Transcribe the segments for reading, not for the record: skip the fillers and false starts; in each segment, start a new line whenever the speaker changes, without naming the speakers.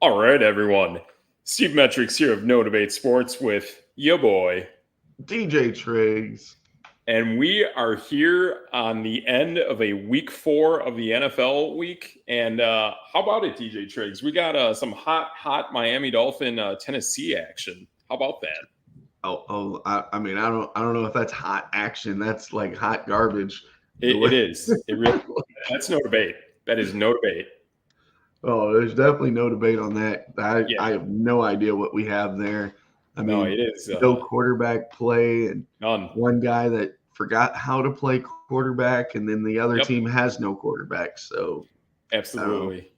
All right, everyone. Steve Metrics here of Db8 Sports with your boy.
DJ Triggs.
And we are here on the end of a week 4 of the NFL week. And how about it, DJ Triggs? We got some hot Miami Dolphin Tennessee action. How about that?
I mean, I don't know if that's hot action. That's like hot garbage.
It is. It really. That's no debate. That is no debate.
Oh, there's definitely no debate on that.
Yeah.
I have no idea what we have there. I
No,
mean,
it is.
no quarterback play, and
None.
one guy that forgot how to play quarterback, and then the other
Yep.
team has no quarterback. So
Absolutely.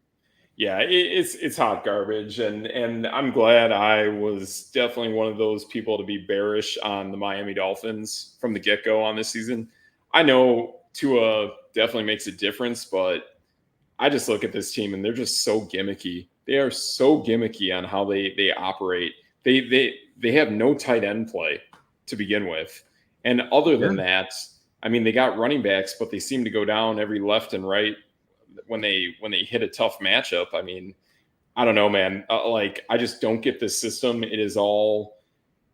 Yeah, it's hot garbage, and I'm glad I was definitely one of those people to be bearish on the Miami Dolphins from the get-go on this season. I know Tua definitely makes a difference, but I just look at this team and they're just so gimmicky. They are so gimmicky on how they operate. They have no tight end play to begin with, and other than that, I mean, they got running backs, but they seem to go down every left and right when they hit a tough matchup. I mean, I don't know, man. I just don't get this system. It is all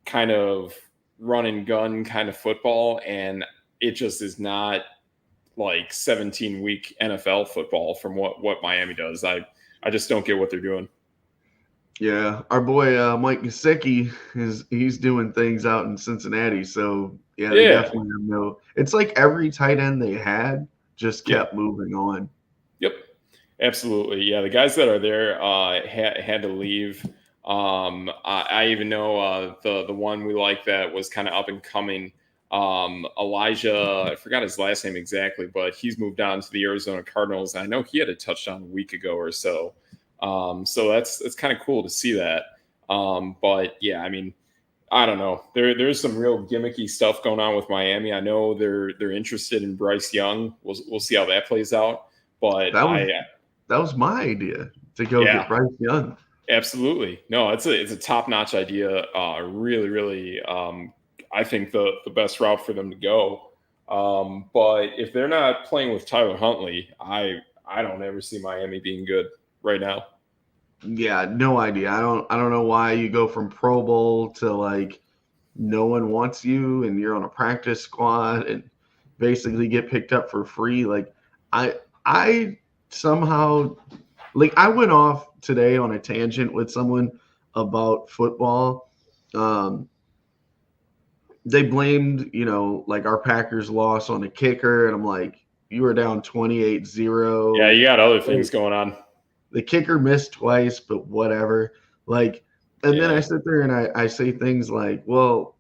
kind of run and gun kind of football, and it just is not like 17-week NFL football from what Miami does. I just don't get what they're doing.
Yeah, our boy Mike Gesicki he's doing things out in Cincinnati. So they definitely have no. It's like every tight end they had just kept moving on.
Yep, absolutely. Yeah, the guys that are there had to leave. I even know the one we like that was kind of up and coming. Elijah, I forgot his last name exactly, but he's moved on to the Arizona Cardinals. I know he had a touchdown a week ago or so. So that's kind of cool to see that. But yeah, I mean, I don't know. There's some real gimmicky stuff going on with Miami. I know they're interested in Bryce Young. We'll see how that plays out. But
that was my idea to go get Bryce Young.
Absolutely. No, it's a top-notch idea. Really, I think the best route for them to go. But if they're not playing with Tyler Huntley, I don't ever see Miami being good right now.
Yeah, no idea. I don't know why you go from Pro Bowl to like no one wants you and you're on a practice squad and basically get picked up for free. Like I somehow like I went off today on a tangent with someone about football. They blamed, like our Packers loss on a kicker, and I'm like, you were down 28-0.
Yeah, you got other things going on.
The kicker missed twice, but whatever. Like, and then I sit there and I say things like, well,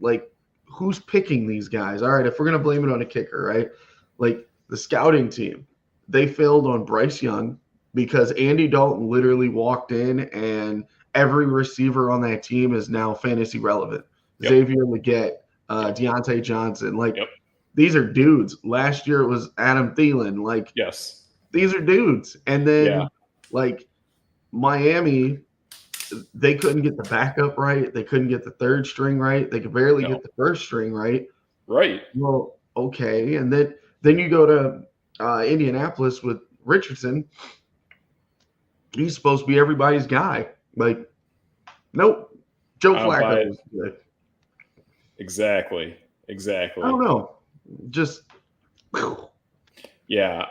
like, who's picking these guys? All right, if we're going to blame it on a kicker, right? Like, the scouting team, they failed on Bryce Young because Andy Dalton literally walked in and every receiver on that team is now fantasy relevant. Yep. Xavier Legette, Deontay Johnson. Like, these are dudes. Last year it was Adam Thielen. Like, these are dudes. And then, like, Miami, they couldn't get the backup right. They couldn't get the third string right. They could barely get the first string right.
Right.
Well, okay. And then you go to Indianapolis with Richardson. He's supposed to be everybody's guy. Like, nope. Joe Flacco was good.
Exactly.
I don't know. Just
yeah,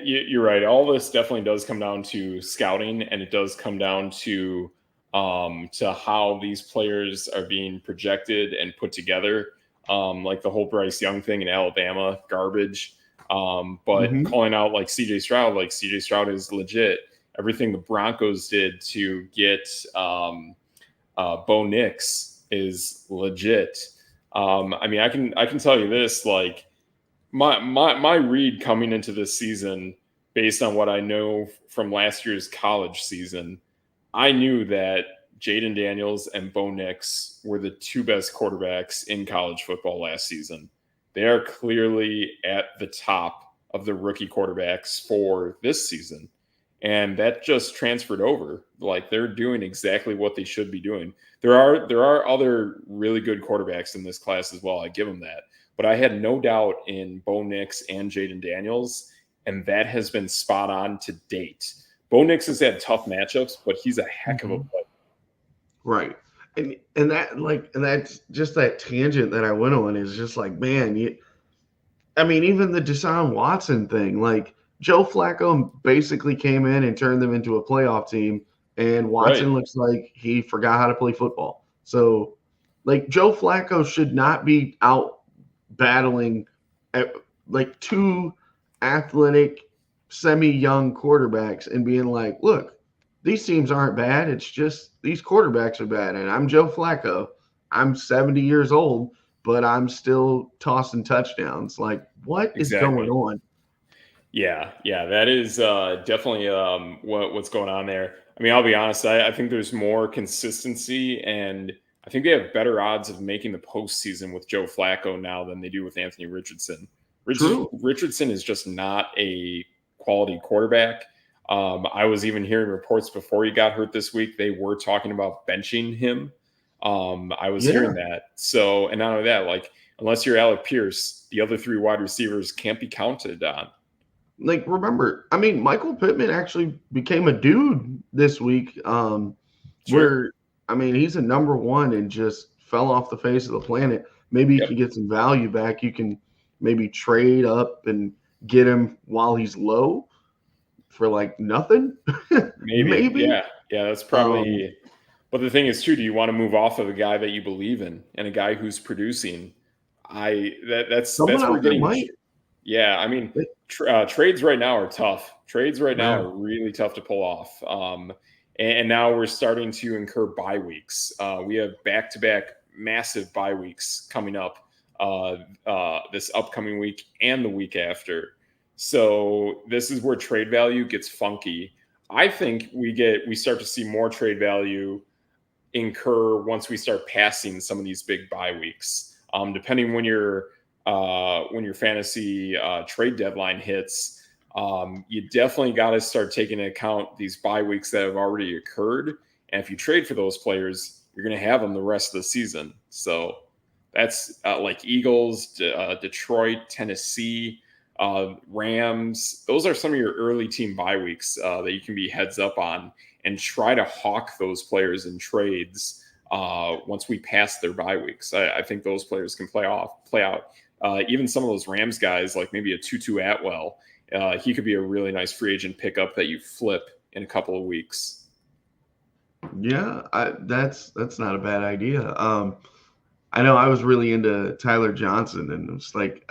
you're right. All this definitely does come down to scouting, and it does come down to how these players are being projected and put together. Like the whole Bryce Young thing in Alabama, garbage. But calling out like CJ Stroud is legit. Everything the Broncos did to get Bo Nix is legit. I mean, I can tell you this, like my read coming into this season, based on what I know from last year's college season, I knew that Jaden Daniels and Bo Nix were the two best quarterbacks in college football last season. They are clearly at the top of the rookie quarterbacks for this season. And that just transferred over. Like, they're doing exactly what they should be doing. There are other really good quarterbacks in this class as well. I give them that. But I had no doubt in Bo Nix and Jaden Daniels, and that has been spot on to date. Bo Nix has had tough matchups, but he's a heck of a player.
Right. And that's just that tangent that I went on is just like, man, even the Deshaun Watson thing, like Joe Flacco basically came in and turned them into a playoff team, and Watson looks like he forgot how to play football. So, like Joe Flacco should not be out battling like two athletic, semi-young quarterbacks and being like, look, these teams aren't bad. It's just these quarterbacks are bad. And I'm Joe Flacco. I'm 70 years old, but I'm still tossing touchdowns. Like, what is going on?
Yeah, that is definitely what's going on there. I mean, I'll be honest. I think there's more consistency, and I think they have better odds of making the postseason with Joe Flacco now than they do with Anthony Richardson. Richardson is just not a quality quarterback. I was even hearing reports before he got hurt this week. They were talking about benching him. I was hearing that. So, and not only that, like, unless you're Alec Pierce, the other three wide receivers can't be counted on.
Like, remember, I mean, Michael Pittman actually became a dude this week. Where, I mean, he's a number one and just fell off the face of the planet. Maybe you can get some value back. You can maybe trade up and get him while he's low for like nothing.
Maybe. Yeah, that's probably. But the thing is, too, do you want to move off of a guy that you believe in and a guy who's producing? That's where we're getting. Yeah, I mean, trades right now are tough. Trades right now are really tough to pull off. And now we're starting to incur bye weeks. We have back-to-back massive bye weeks coming up this upcoming week and the week after. So this is where trade value gets funky. I think we start to see more trade value incur once we start passing some of these big bye weeks. Depending when your fantasy trade deadline hits, you definitely got to start taking into account these bye weeks that have already occurred. And if you trade for those players, you're going to have them the rest of the season. So that's like Eagles, Detroit, Tennessee, Rams. Those are some of your early team bye weeks that you can be heads up on and try to hawk those players in trades once we pass their bye weeks. I think those players can play out. Even some of those Rams guys, like maybe a Tutu Atwell, he could be a really nice free agent pickup that you flip in a couple of weeks.
Yeah, that's not a bad idea. I know I was really into Tyler Johnson, and it was like,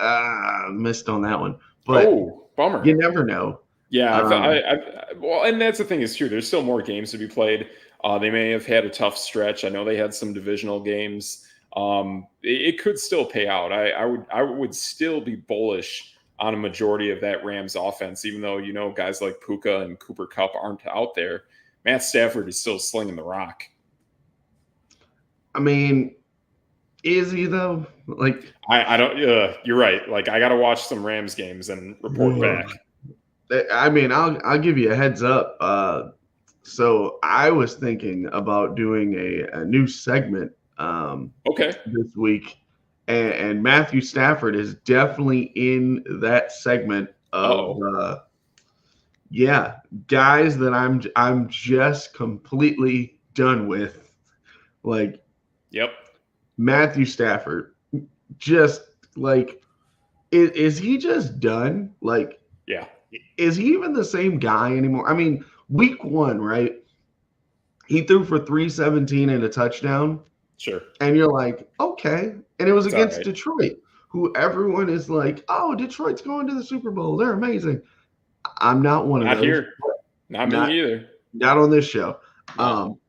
missed on that one. But
bummer.
You never know.
Yeah, well, and that's the thing is true. There's still more games to be played. They may have had a tough stretch. I know they had some divisional games. It could still pay out. I would still be bullish on a majority of that Rams offense, even though guys like Puka and Cooper Kupp aren't out there. Matt Stafford is still slinging the rock.
I mean, is he though? Like,
I don't. You're right. Like, I got to watch some Rams games and report back.
I mean, I'll give you a heads up. So I was thinking about doing a new segment this week, and Matthew Stafford is definitely in that segment of guys that I'm just completely done with. Like, Matthew Stafford, just like, is he just done? Like, is he even the same guy anymore? I mean, week one, right? He threw for 317 and a touchdown.
Sure.
And you're like, okay. And it was against Detroit, who everyone is like, oh, Detroit's going to the Super Bowl. They're amazing. I'm not one of those.
Not here. Not me either.
Not on this show. No.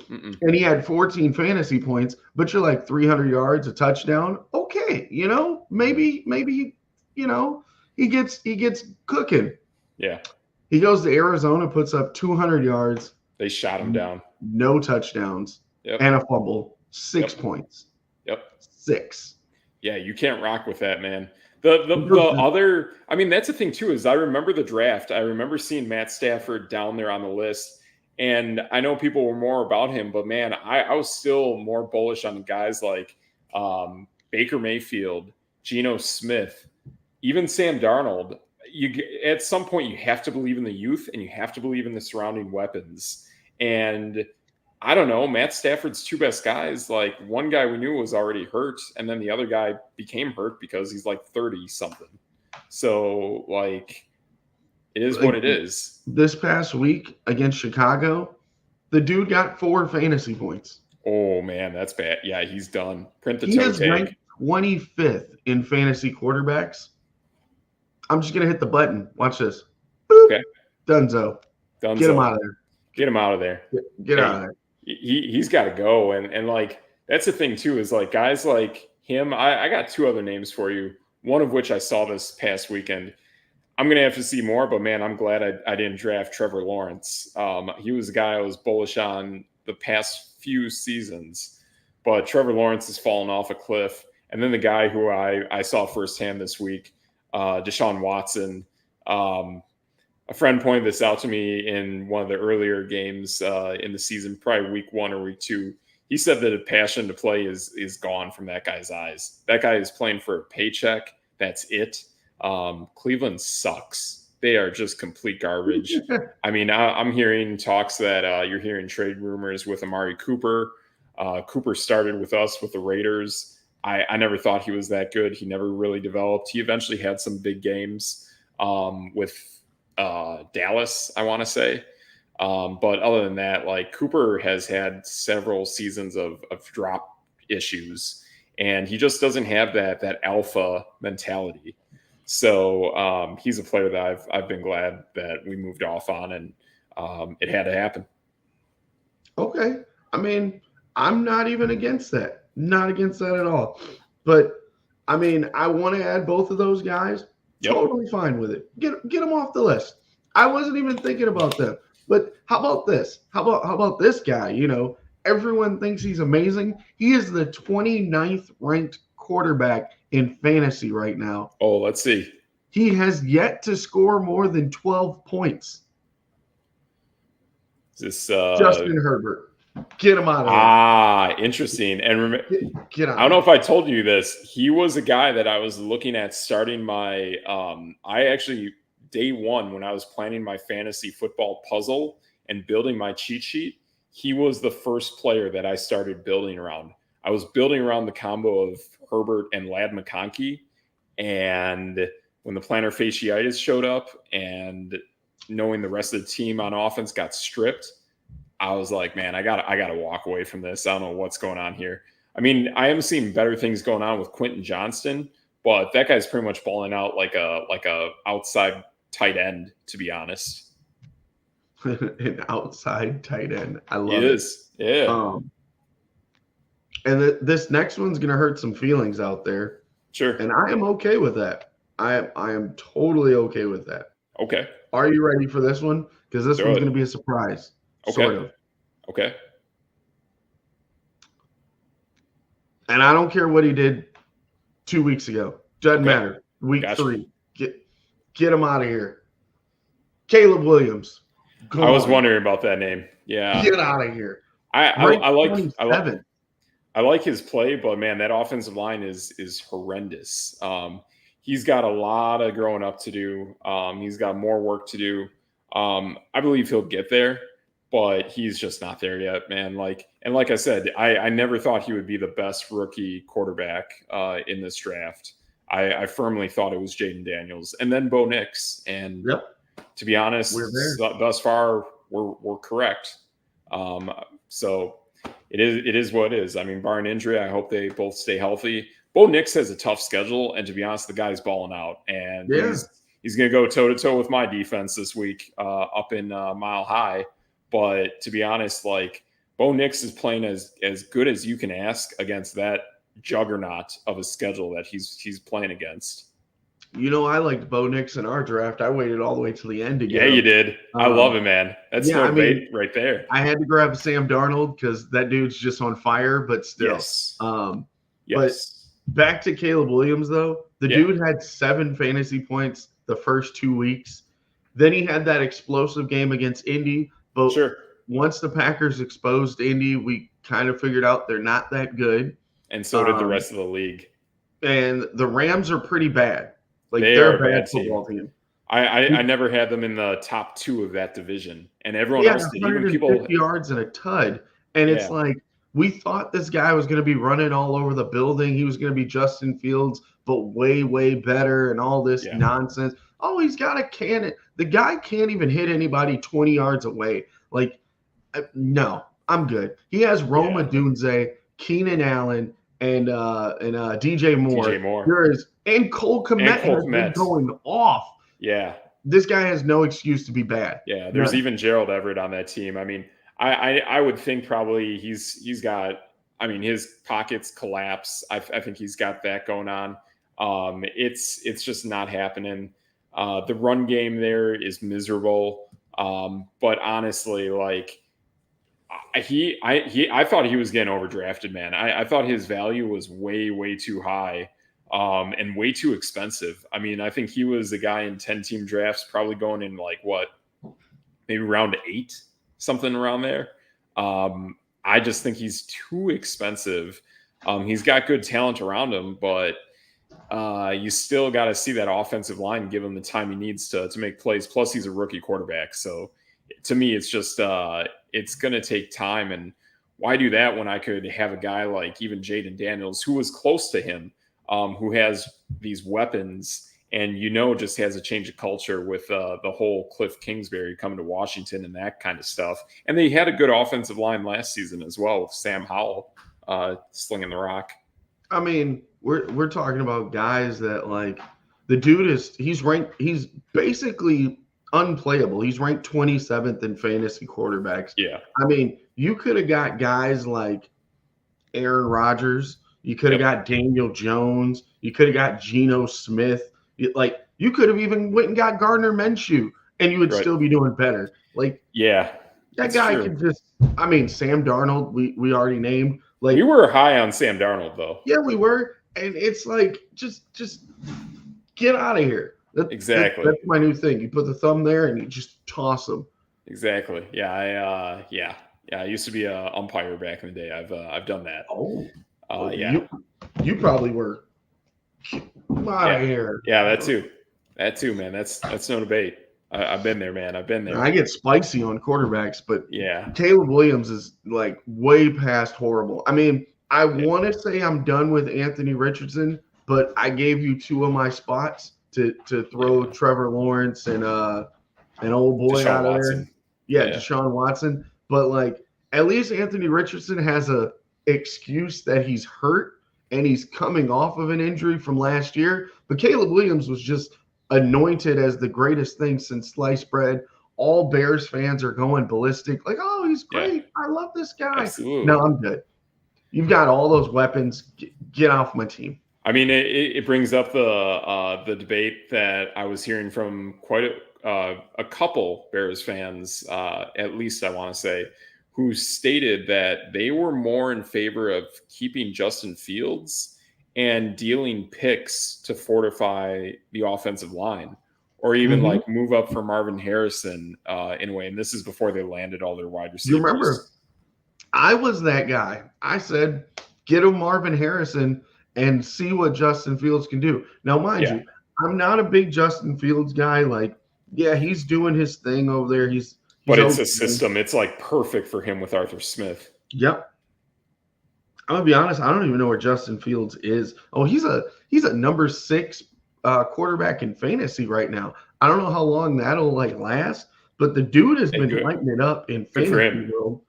And he had 14 fantasy points, but you're like 300 yards, a touchdown. Okay. Maybe, he gets cooking.
Yeah.
He goes to Arizona, puts up 200 yards.
They shot him down.
No touchdowns and a fumble. 6 points. 6.
Yeah, you can't rock with that, man. The other, I mean, that's the thing too, is I remember the draft. I remember seeing Matt Stafford down there on the list. And I know people were more about him, but man, I was still more bullish on guys like Baker Mayfield, Geno Smith, even Sam Darnold. at some point you have to believe in the youth and you have to believe in the surrounding weapons. And I don't know, Matt Stafford's two best guys, like one guy we knew was already hurt, and then the other guy became hurt because he's like 30 something. So like it is what it is.
This past week against Chicago, the dude got 4 fantasy points.
Oh man, that's bad. Yeah, he's done. Print the
He
toe
is
tag.
ranked 25th in fantasy quarterbacks. I'm just gonna hit the button. Watch this. Boop. Okay. Dunzo. Get him out of there.
Get him out of there.
Get out of there.
He's got to go. And like that's the thing too, is like guys like him. I got 2 other names for you. One of which I saw this past weekend. I'm gonna have to see more, but man, I'm glad I didn't draft Trevor Lawrence. He was a guy I was bullish on the past few seasons, but Trevor Lawrence has fallen off a cliff. And then the guy who I saw firsthand this week, Deshaun Watson. A friend pointed this out to me in one of the earlier games in the season, probably week 1 or week 2. He said that the passion to play is gone from that guy's eyes. That guy is playing for a paycheck. That's it. Cleveland sucks. They are just complete garbage. I mean, I'm hearing talks that you're hearing trade rumors with Amari Cooper. Cooper started with us with the Raiders. I never thought he was that good. He never really developed. He eventually had some big games with Dallas, I want to say. But other than that, like Cooper has had several seasons of drop issues, and he just doesn't have that alpha mentality. So he's a player that I've been glad that we moved off on, and it had to happen.
Okay. I mean, I'm not even against that. Not against that at all. But I mean, I want to add both of those guys. Yep. Totally fine with it. Get them off the list. I wasn't even thinking about them. But how about this? How about this guy? You know, everyone thinks he's amazing. He is the 29th ranked quarterback in fantasy right now.
Oh, let's see.
He has yet to score more than 12 points.
Is this
Justin Herbert? Get him out of
here. Interesting. And
get out.
I don't know if I told you this. He was a guy that I was looking at starting my I actually day 1 when I was planning my fantasy football puzzle and building my cheat sheet, he was the first player that I started building around. I was building around the combo of Herbert and Ladd McConkey, and when the plantar fasciitis showed up and knowing the rest of the team on offense got stripped, I was like, man, I gotta walk away from this. I don't know what's going on here. I mean, I am seeing better things going on with Quentin Johnston, but that guy's pretty much balling out like a outside tight end, to be honest.
An outside tight end. I love it.
It is. Yeah.
And this next one's gonna hurt some feelings out there.
Sure.
And I am okay with that. I am totally okay with that.
Okay.
Are you ready for this one? Because this one's gonna be a surprise.
Okay.
Sort of.
Okay.
And I don't care what he did 2 weeks ago. Doesn't matter. Week 3. Get him out of here. Caleb Williams.
I was wondering about that name. Yeah.
Get out of here.
I like his play, but man, that offensive line is horrendous. He's got a lot of growing up to do. He's got more work to do. I believe he'll get there, but he's just not there yet, man. Like I said, I never thought he would be the best rookie quarterback in this draft. I firmly thought it was Jaden Daniels and then Bo Nix. And to be honest, thus far we're correct. So it is what it is. I mean, barring injury, I hope they both stay healthy. Bo Nix has a tough schedule, and to be honest, the guy's balling out, and he's going to go toe to toe with my defense this week up in Mile High. But to be honest, like Bo Nix is playing as good as you can ask against that juggernaut of a schedule that he's playing against.
You know, I liked Bo Nix in our draft. I waited all the way to the end to get him.
You did. I love it, man. That's bait right there.
I had to grab Sam Darnold because that dude's just on fire, but still.
Yes.
But back to Caleb Williams, though. The dude had 7 fantasy points the first 2 weeks. Then he had that explosive game against Indy. But once the Packers exposed Indy, we kind of figured out they're not that good.
And so did the rest of the league.
And the Rams are pretty bad. Like they're a bad football team.
I never had them in the top 2 of that division, and everyone
He had
else did. Even people,
150 yards and a tud. And it's
yeah,
like, we thought this guy was going to be running all over the building. He was going to be Justin Fields, but way, way better and all this
yeah,
nonsense. Oh, he's got a cannon. The guy can't even hit anybody 20 yards away. Like, no, I'm good. He has Rome
yeah.
Odunze, Keenan Allen, and DJ
DJ
Moore.
Moore
There is, and Cole
and
Kmet
Cole
has been
Kmet.
going off.
Yeah,
This guy has no excuse to be bad.
yeah. There's
None.
even Gerald Everett on that team. I mean, I would think probably he's got. I mean, his pockets collapse. I think he's got that going on. It's just not happening. The run game there is miserable. But honestly, like I thought he was getting overdrafted, man. I thought his value was way too high, and way too expensive. I mean, I think he was a guy in 10-team drafts, probably going in like what, maybe round 8, something around there. I just think he's too expensive. He's got good talent around him, but you still got to see that offensive line give him the time he needs to make plays. Plus, he's a rookie quarterback, so to me, it's just it's going to take time. And why do that when I could have a guy like even Jaden Daniels, who was close to him, who has these weapons, and just has a change of culture with the whole Cliff Kingsbury coming to Washington and that kind of stuff. And they had a good offensive line last season as well with Sam Howell slinging the rock.
I mean, we're talking about guys that, like, the dude he's basically unplayable. He's ranked 27th in fantasy quarterbacks.
Yeah.
I mean, you could have got guys like Aaron Rodgers. You could have got Daniel Jones. You could have got Geno Smith. You could have even went and got Gardner Minshew, and you would still be doing better. Like,
yeah,
that guy could just. I mean, Sam Darnold, we already named. Like,
we were high on Sam Darnold, though.
Yeah, we were, and it's like, just get out of here.
Exactly.
That's my new thing. You put the thumb there and you just toss them.
Exactly. Yeah. I used to be an umpire back in the day. I've done that. Yeah.
You probably were. Come out of here.
Yeah, that too, man. That's no debate. I've been there, man. I've been there.
I get spicy on quarterbacks, but
yeah,
Caleb Williams is like way past horrible. I mean, I want to say I'm done with Anthony Richardson, but I gave you 2 of my spots to throw Trevor Lawrence and an old boy
Deshaun
out of
Watson.
there. Yeah, Deshaun Watson. But like, at least Anthony Richardson has a excuse that he's hurt and he's coming off of an injury from last year. But Caleb Williams was just anointed as the greatest thing since sliced bread. All Bears fans are going ballistic. Like, oh, he's great. I love this guy.
Absolutely.
No, I'm good. You've got all those weapons. Get off my team.
I mean, it brings up the debate that I was hearing from quite a couple Bears fans, at least I want to say, who stated that they were more in favor of keeping Justin Fields and dealing picks to fortify the offensive line, or even like move up for Marvin Harrison in a way. And this is before they landed all their wide receivers.
You remember, I was that guy. I said, get him Marvin Harrison and see what Justin Fields can do. Now, mind you, I'm not a big Justin Fields guy. Like, yeah, he's doing his thing over there.
But it's a system. It's like perfect for him with Arthur Smith.
Yep. I'm gonna be honest. I don't even know where Justin Fields is. Oh, he's a number 6 quarterback in fantasy right now. I don't know how long that'll like last, but the dude has been lighting it up in fantasy world.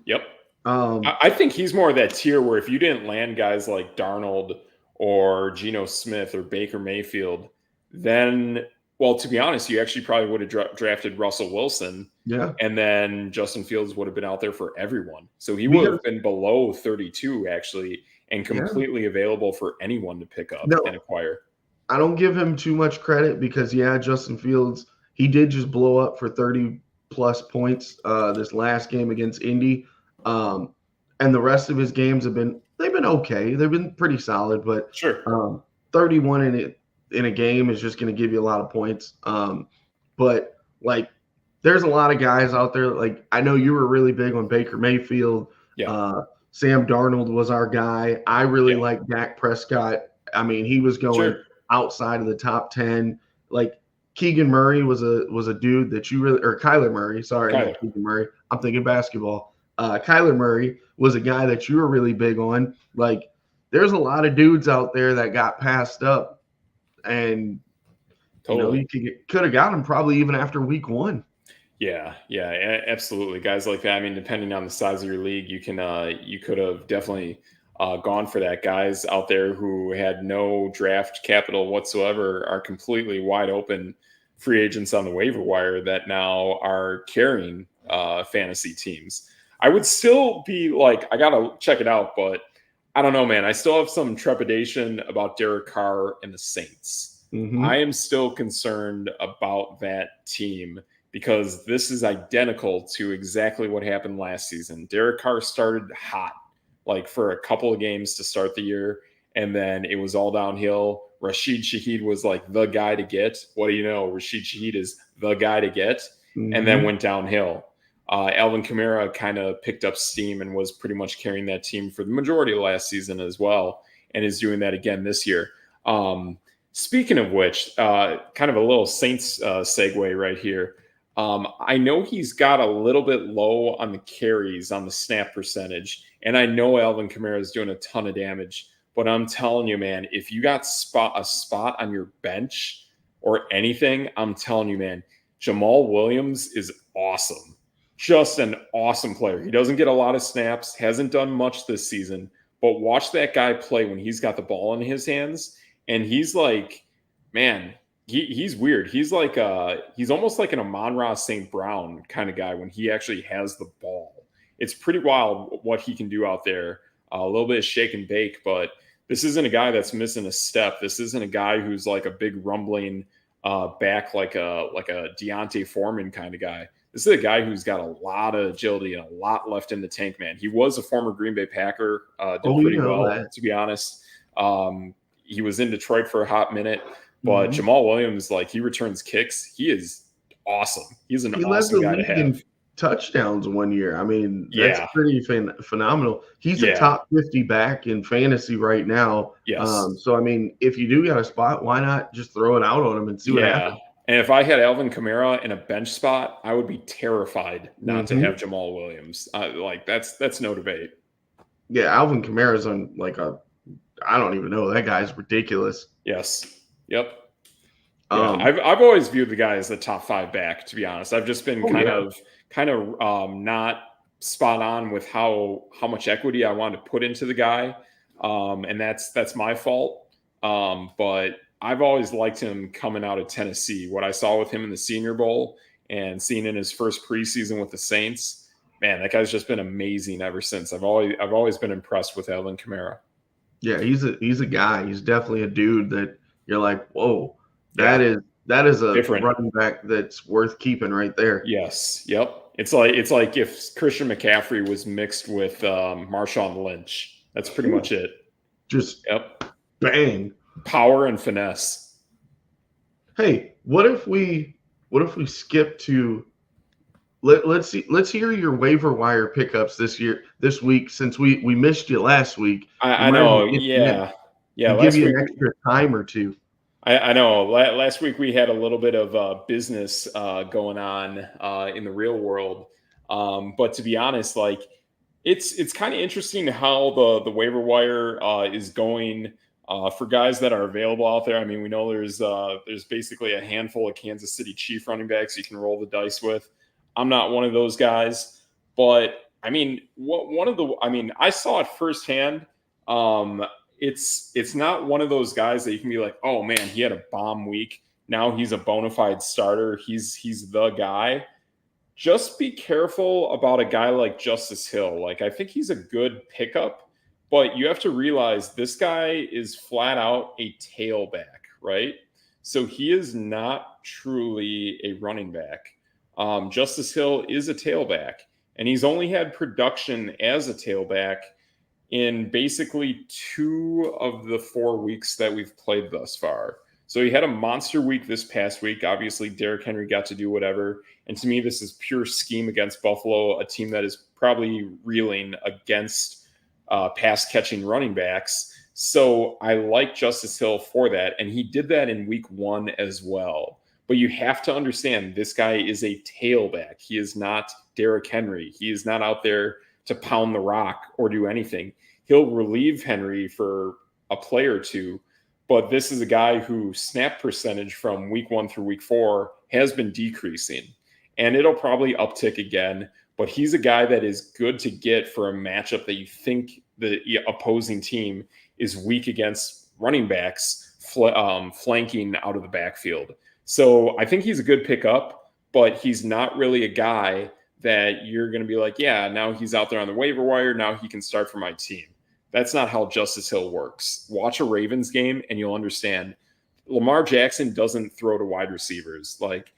Yep. I think he's more of that tier where if you didn't land guys like Darnold or Geno Smith or Baker Mayfield, then, well, to be honest, you actually probably would have drafted Russell Wilson.
Yeah.
And then Justin Fields would have been out there for everyone. So he would have been below 32, actually, and completely available for anyone to pick up and acquire.
I don't give him too much credit because, Justin Fields, he did just blow up for 30-plus points this last game against Indy. And the rest of his games they've been okay. They've been pretty solid, but 31 in a game is just going to give you a lot of points. But like, there's a lot of guys out there. Like, I know you were really big on Baker Mayfield. Sam Darnold was our guy. I really like Dak Prescott. I mean, he was going outside of the top 10. Like, Keegan Murray was a dude that you really, or Kyler Murray, sorry,
Kyler.
not Keegan Murray. I'm thinking basketball. Kyler Murray was a guy that you were really big on. Like, there's a lot of dudes out there that got passed up, and
Totally.
you could have got him probably even after week 1.
Yeah, absolutely. Guys like that. I mean, depending on the size of your league, you could have definitely gone for that. Guys out there who had no draft capital whatsoever are completely wide open free agents on the waiver wire that now are carrying fantasy teams. I would still be like, I gotta check it out, but I don't know, man. I still have some trepidation about Derek Carr and the Saints.
Mm-hmm.
I am still concerned about that team because this is identical to exactly what happened last season. Derek Carr started hot, like for a couple of games to start the year, and then it was all downhill. Rashid Shaheed was like the guy to get. What do you know? Rashid Shaheed is the guy to get, and then went downhill. Alvin Kamara kind of picked up steam and was pretty much carrying that team for the majority of last season as well, and is doing that again this year. Speaking of which, kind of a little Saints segue right here. I know he's got a little bit low on the carries on the snap percentage, and I know Alvin Kamara is doing a ton of damage. But I'm telling you, man, if you got a spot on your bench or anything, I'm telling you, man, Jamal Williams is awesome. Just an awesome player. He doesn't get a lot of snaps, hasn't done much this season, but watch that guy play when he's got the ball in his hands, and he's like, man, he's weird. He's like he's almost like an Amon-Ra St. Brown kind of guy when he actually has the ball. It's pretty wild what he can do out there. A little bit of shake and bake, but this isn't a guy that's missing a step. This isn't a guy who's like a big rumbling back like a Deontay Foreman kind of guy. This is a guy who's got a lot of agility and a lot left in the tank, man. He was a former Green Bay Packer, did pretty well, to be honest. He was in Detroit for a hot minute, but Jamal Williams, like, he returns kicks. He is awesome. He's an awesome guy to have.
Touchdowns one year. I mean, that's pretty phenomenal. He's a top 50 back in fantasy right now.
Yes.
So, I mean, if you do got a spot, why not just throw it out on him and see what happens?
And if I had Alvin Kamara in a bench spot, I would be terrified not to have Jamal Williams. Like, that's no debate.
Yeah, Alvin Kamara's on like I don't even know. That guy's ridiculous.
Yes. Yep. Yeah, I've always viewed the guy as a top 5 back, to be honest. I've just been kind of not spot on with how much equity I wanted to put into the guy. And that's my fault. But I've always liked him coming out of Tennessee. What I saw with him in the Senior Bowl and seeing in his first preseason with the Saints, man, that guy's just been amazing ever since. I've always been impressed with Alvin Kamara.
Yeah, he's a guy. He's definitely a dude that you're like, whoa, that is a different running back that's worth keeping right there.
Yes. Yep. It's like if Christian McCaffrey was mixed with Marshawn Lynch. That's pretty much it.
Just bang.
Power and finesse.
Hey, what if we skip to let's hear your waiver wire pickups this week, since we missed you last week.
I know. Yeah.
Give you an extra time or two.
I know. Last week we had a little bit of business going on in the real world, but to be honest, like it's kind of interesting how the waiver wire is going for guys that are available out there. I mean, we know there's basically a handful of Kansas City Chief running backs you can roll the dice with. I'm not one of those guys, but I mean, I saw it firsthand. It's not one of those guys that you can be like, oh man, he had a bomb week. Now he's a bona fide starter. He's the guy. Just be careful about a guy like Justice Hill. Like, I think he's a good pickup, but you have to realize this guy is flat out a tailback, right? So he is not truly a running back. Justice Hill is a tailback, and he's only had production as a tailback in basically 2 of the 4 weeks that we've played thus far. So he had a monster week this past week. Obviously, Derrick Henry got to do whatever. And to me, this is pure scheme against Buffalo, a team that is probably reeling against pass-catching running backs. So I like Justice Hill for that, and he did that in week 1 as well. But you have to understand this guy is a tailback. He is not Derrick Henry. He is not out there to pound the rock or do anything. He'll relieve Henry for a play or two, but this is a guy who snap percentage from week 1 through week 4 has been decreasing, and it'll probably uptick again. But he's a guy that is good to get for a matchup that you think the opposing team is weak against running backs flanking out of the backfield. So I think he's a good pickup, but he's not really a guy that you're going to be like, yeah, now he's out there on the waiver wire. Now he can start for my team. That's not how Justice Hill works. Watch a Ravens game and you'll understand. Lamar Jackson doesn't throw to wide receivers. Like,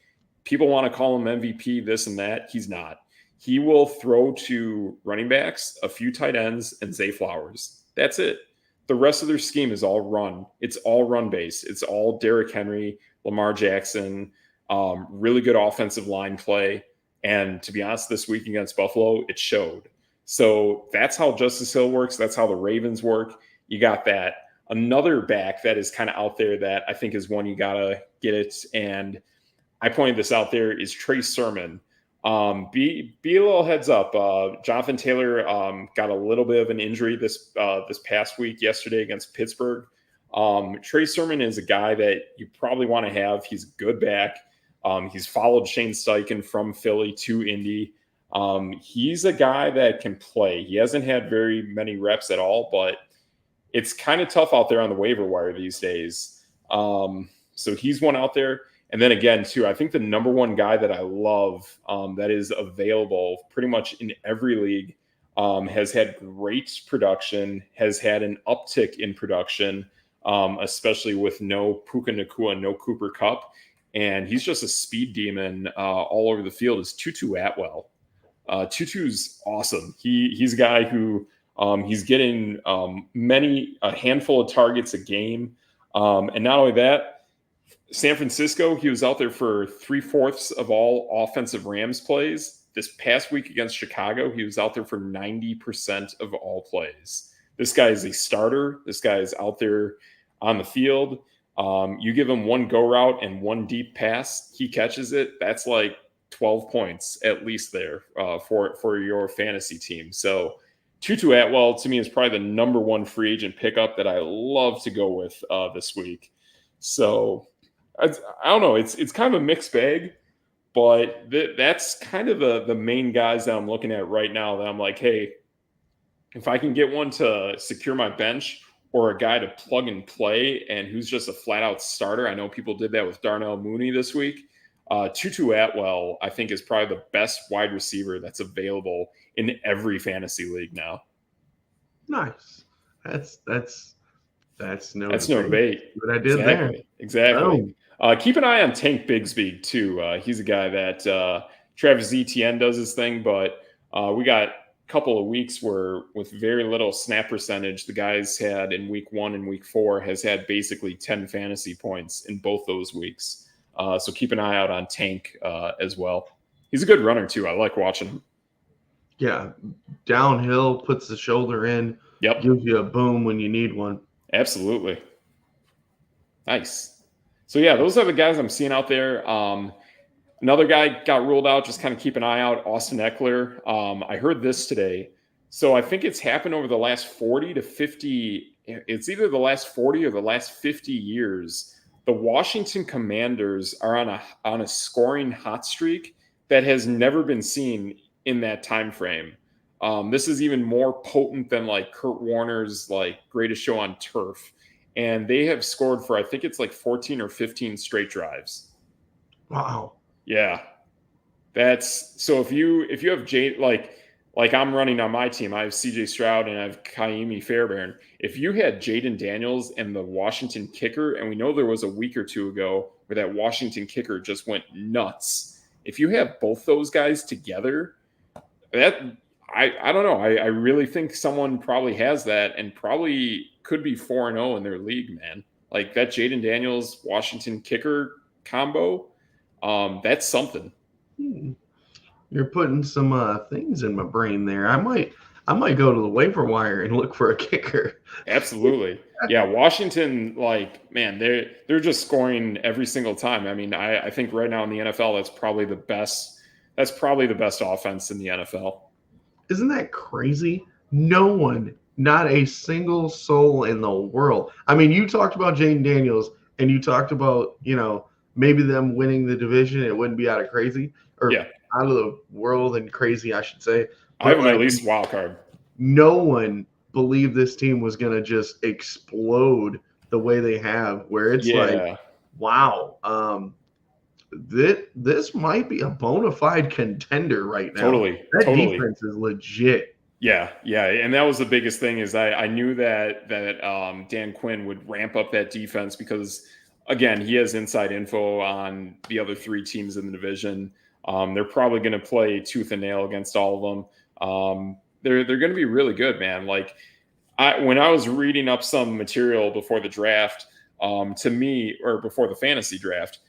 people want to call him MVP, this and that. He's not. He will throw to running backs, a few tight ends, and Zay Flowers. That's it. The rest of their scheme is all run. It's all run based. It's all Derrick Henry, Lamar Jackson, really good offensive line play. And to be honest, this week against Buffalo, it showed. So that's how Justice Hill works. That's how the Ravens work. You got that. Another back that is kind of out there that I think is one you got to get it. And I pointed this out there is Trey Sermon. Be a little heads up. Jonathan Taylor got a little bit of an injury this past week, yesterday against Pittsburgh. Trey Sermon is a guy that you probably want to have. He's a good back. He's followed Shane Steichen from Philly to Indy. He's a guy that can play. He hasn't had very many reps at all, but it's kind of tough out there on the waiver wire these days. So he's one out there. And then again, too, I think the number one guy that I love that is available pretty much in every league, has had great production, has had an uptick in production, especially with no Puka Nacua, no Cooper Kupp. And he's just a speed demon all over the field, is Tutu Atwell. Tutu's awesome. He's a guy who he's getting a handful of targets a game. And not only that, San Francisco, he was out there for 3/4 of all offensive Rams plays. This past week against Chicago, he was out there for 90% of all plays. This guy is a starter. This guy is out there on the field. You give him one go route and one deep pass, he catches it. That's like 12 points at least there for your fantasy team. So Tutu Atwell, to me, is probably the number one free agent pickup that I love to go with this week. So I don't know. It's kind of a mixed bag, but that's kind of the main guys that I'm looking at right now that I'm like, hey, if I can get one to secure my bench or a guy to plug and play and who's just a flat-out starter. I know people did that with Darnell Mooney this week. Tutu Atwell, I think, is probably the best wide receiver that's available in every fantasy league now.
Nice. That's no
debate.
What I did there.
Exactly. Keep an eye on Tank Bigsby, too. He's a guy that Travis Etienne does his thing, but we got a couple of weeks where with very little snap percentage, the guys had in week 1 and week 4 has had basically 10 fantasy points in both those weeks. So keep an eye out on Tank as well. He's a good runner, too. I like watching him.
Yeah. Downhill, puts the shoulder in.
Yep.
Gives you a boom when you need one.
Absolutely. Nice. So, yeah, those are the guys I'm seeing out there. Another guy got ruled out. Just kind of keep an eye out. Austin Eckler. I heard this today. So I think it's happened over the last 40 to 50. It's either the last 40 or the last 50 years. The Washington Commanders are on a scoring hot streak that has never been seen in that time frame. This is even more potent than like Kurt Warner's like Greatest Show on Turf. And they have scored for, I think it's like 14 or 15 straight drives.
Wow.
Yeah. That's so if you have Jay, like I'm running on my team, I have CJ Stroud and I have Kaimi Fairbairn. If you had Jaden Daniels and the Washington kicker, and we know there was a week or two ago where that Washington kicker just went nuts. If you have both those guys together, that I don't know. I really think someone probably has that and probably could be 4-0 in their league, man. Like that Jaden Daniels Washington kicker combo, that's something.
You're putting some things in my brain there. I I might go to the waiver wire and look for a kicker.
Absolutely. Yeah, Washington, like, man, they're just scoring every single time. I mean, I think right now in the NFL, that's probably the best offense in the NFL.
Isn't that crazy? No one, not a single soul in the world. I mean, you talked about Jaden Daniels and you talked about, maybe them winning the division. It wouldn't be out of crazy or
Yeah.
out of the world and crazy, I should say.
I have
But
them at
like,
least wild card.
no one believed this team was going to just explode the way they have, where it's like,
Yeah.
wow, this might be a bona fide contender right now.
Totally.
That
Totally.
defense is legit.
Yeah, yeah, and that was the biggest thing is I knew that Dan Quinn would ramp up that defense because again he has inside info on the other three teams in the division. They're probably going to play tooth and nail against all of them. They're going to be really good, man. Like when I was reading up some material before the draft, to me or before the fantasy draft,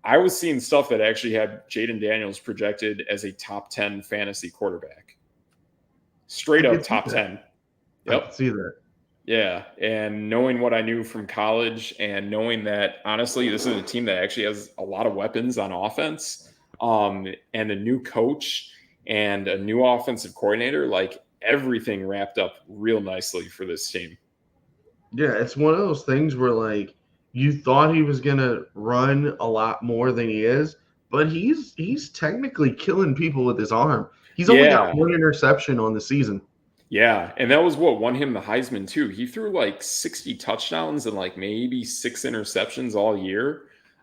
I was seeing stuff that actually had Jaden Daniels projected as a top 10 fantasy quarterback.
I
Straight up
could see
top
that.
10.
I could
Yep.
see that.
Yeah. And knowing what I knew from college and knowing that honestly, this is a team that actually has a lot of weapons on offense, and a new coach and a new offensive coordinator, like everything wrapped up real nicely for this team.
Yeah, it's one of those things where like you thought he was gonna run a lot more than he is, but he's technically killing people with his arm. He's only got
Yeah.
one interception on the season.
Yeah. And that was what won him the Heisman too. He threw like 60 touchdowns and like maybe 6 interceptions all year.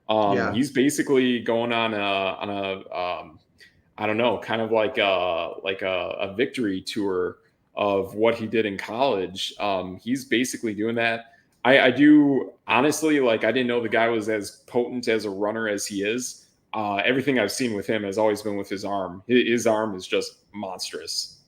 Yeah.
He's basically going on a I don't know, kind of like a victory tour of what he did in college. He's basically doing that. I do honestly like I didn't know the guy was as potent as a runner as he is. Everything I've seen with him has always been with his arm. His arm is just monstrous.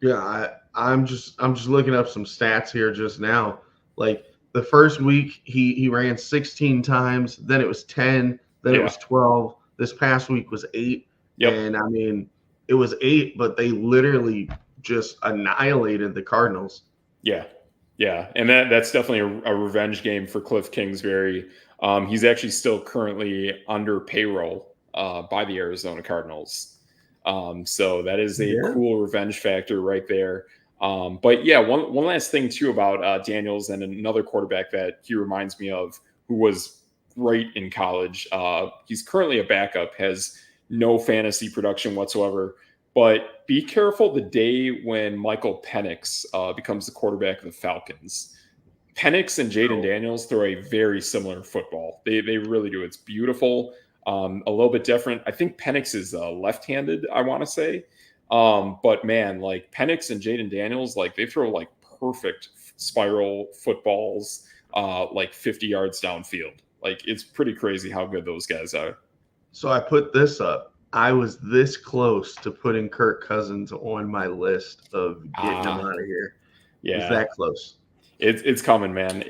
Yeah, I'm just looking up some stats here just now. Like the first week he ran 16 times, then it was 10, then it
Yeah.
was 12. This past week was 8.
Yep.
And I mean, it was 8, but they literally just annihilated the Cardinals.
Yeah. Yeah. And that's definitely a revenge game for Cliff Kingsbury. He's actually still currently under payroll by the Arizona Cardinals. So that is a
Yeah.
cool revenge factor right there. But yeah, one last thing too about Daniels and another quarterback that he reminds me of who was great in college. He's currently a backup, has no fantasy production whatsoever. But be careful the day when Michael Penix becomes the quarterback of the Falcons. Penix and Jaden Daniels throw a very similar football. They really do. It's beautiful, a little bit different. I think Penix is left-handed, I want to say. But man, like Penix and Jaden Daniels, like they throw like perfect spiral footballs, like 50 yards downfield. Like it's pretty crazy how good those guys are.
So I put this up. I was this close to putting Kirk Cousins on my list of getting him out of here. It was
Yeah.
that close.
It's coming, man.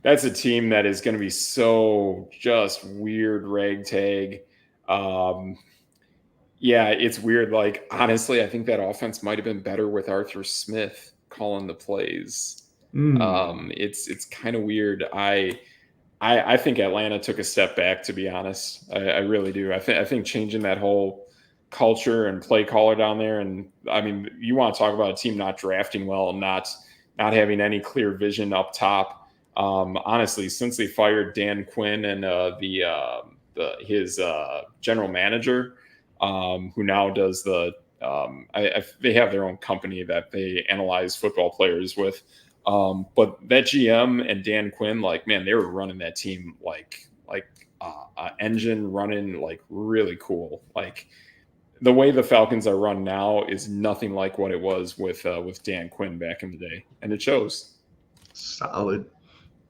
That's a team that is going to be so just weird ragtag. Um, yeah, it's weird. Like honestly, I think that offense might have been better with Arthur Smith calling the plays. It's kind of weird. I think Atlanta took a step back, to be honest. I really do. I think changing that whole culture and play caller down there, and I mean, you want to talk about a team not drafting well and not having any clear vision up top. Honestly, since they fired Dan Quinn and his general manager, who now does they have their own company that they analyze football players with. But that GM and Dan Quinn, like, man, they were running that team like engine running, like really cool. Like the way the Falcons are run now is nothing like what it was with Dan Quinn back in the day, and it shows.
Solid.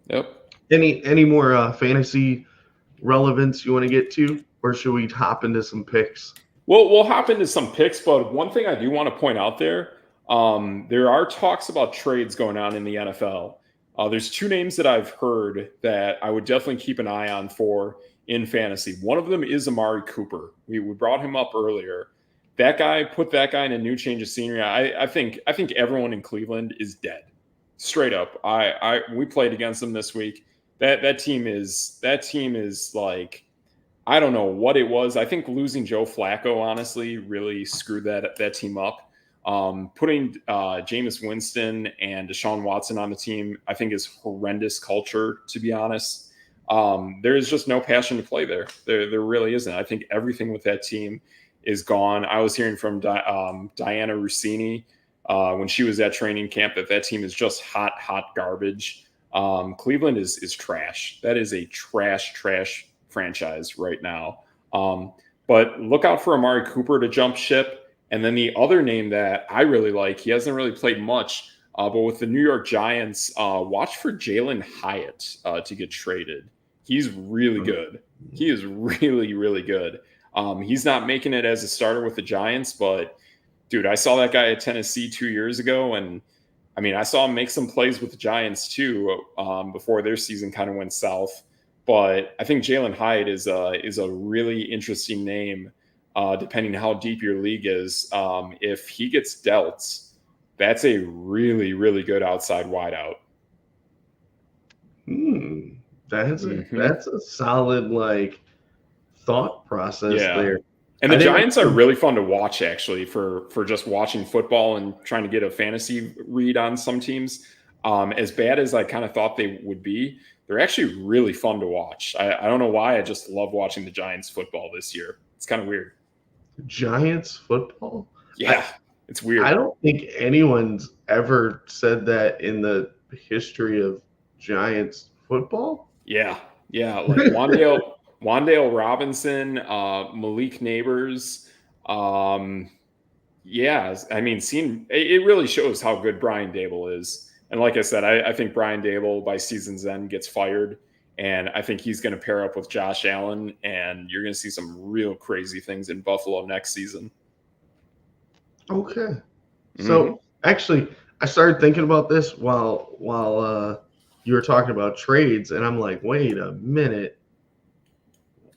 Yep.
Any more fantasy relevance you want to get to, or should we hop into some picks?
Well, we'll hop into some picks, but one thing I do want to point out there are talks about trades going on in the NFL. There's two names that I've heard that I would definitely keep an eye on for in fantasy. One of them is Amari Cooper. We brought him up earlier. put that guy in a new change of scenery. I think everyone in Cleveland is dead. Straight up. We played against them this week. That team is like, I don't know what it was. I think losing Joe Flacco honestly really screwed that team up. Putting Jameis Winston and Deshaun Watson on the team, I think, is horrendous culture, to be honest. There's just no passion to play there. There really isn't. I think everything with that team is gone. I was hearing from Diana Rossini when she was at training camp that team is just hot garbage. Cleveland is trash. That is a trash franchise right now. But look out for Amari Cooper to jump ship. And then the other name that I really like, he hasn't really played much, but with the New York Giants, watch for Jalen Hyatt to get traded. He's really good. He is really, really good. He's not making it as a starter with the Giants, but dude, I saw that guy at Tennessee 2 years ago, and I mean, I saw him make some plays with the Giants too before their season kind of went south. But I think Jalen Hyatt is a really interesting name, depending on how deep your league is. If he gets dealt, that's a really, really good outside wideout.
That's a solid thought process there.
And the Giants are really fun to watch, actually, for just watching football and trying to get a fantasy read on some teams. As bad as I kind of thought they would be, they're actually really fun to watch. I don't know why. I just love watching the Giants football this year. It's kind of weird.
Giants football?
Yeah, it's weird.
I don't think anyone's ever said that in the history of Giants football.
Yeah. Like Wan'Dale Robinson, Malik Neighbors. Yeah, I mean, it really shows how good Brian Daboll is. And like I said, I think Brian Daboll by season's end gets fired. And I think he's going to pair up with Josh Allen. And you're going to see some real crazy things in Buffalo next season.
Okay. Mm-hmm. So actually, I started thinking about this while you were talking about trades. And I'm like, wait a minute.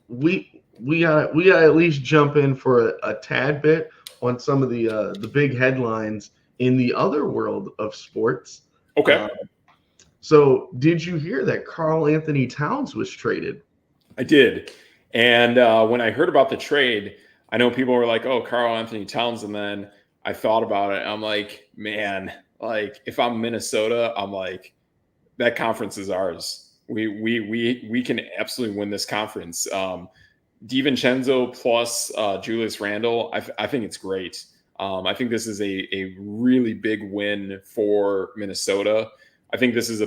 We gotta at least jump in for a tad bit on some of the big headlines in the other world of sports.
Okay.
So did you hear that Karl Anthony Towns was traded?
I did. And when I heard about the trade, I know people were like, oh, Karl Anthony Towns. And then I thought about it. I'm like, man, like if I'm Minnesota, I'm like, that conference is ours. We can absolutely win this conference. DiVincenzo plus Julius Randle, I think it's great. I think this is a really big win for Minnesota. I think this is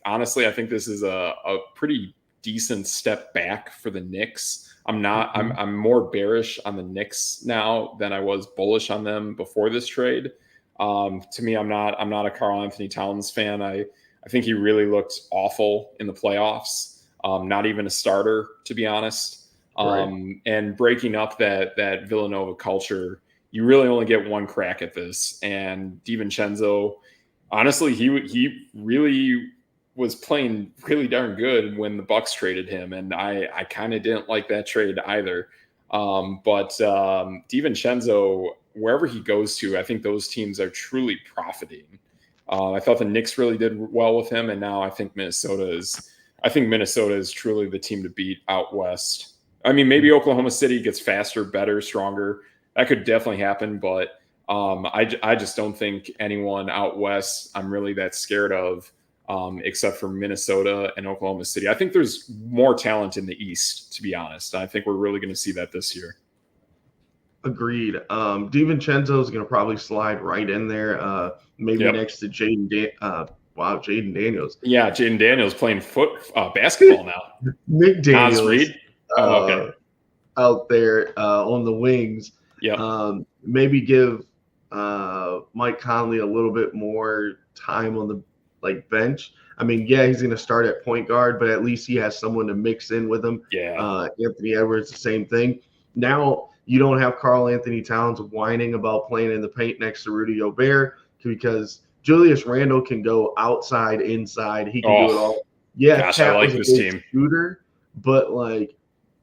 honestly, I think this is a pretty decent step back for the Knicks. I'm more bearish on the Knicks now than I was bullish on them before this trade. To me, I'm not a Karl Anthony Towns fan. I think he really looked awful in the playoffs. Not even a starter, to be honest. Right. And breaking up that Villanova culture, you really only get one crack at this. And DiVincenzo, honestly, he really was playing really darn good when the Bucks traded him, and I kind of didn't like that trade either. But DiVincenzo, wherever he goes to, I think those teams are truly profiting. I thought the Knicks really did well with him, and now I think Minnesota is truly the team to beat out west. I mean, maybe Oklahoma City gets faster, better, stronger. That could definitely happen, but I just don't think anyone out west I'm really that scared of, except for Minnesota and Oklahoma City. I think there's more talent in the East, to be honest. I think we're really going to see that this year.
Agreed. DiVincenzo is going to probably slide right in there, maybe next to Jaden Daniels.
Yeah, Jaden Daniels playing basketball now.
Nick Daniels.
Nas Reed. Okay.
Out there on the wings.
Yeah.
Maybe give Mike Conley a little bit more time on the bench. I mean, yeah, he's going to start at point guard, but at least he has someone to mix in with him.
Yeah.
Anthony Edwards, the same thing. Now you don't have Karl Anthony Towns whining about playing in the paint next to Rudy Gobert because Julius Randle can go outside, inside. He can do it all. Yeah,
gosh, I like this team.
Shooter, but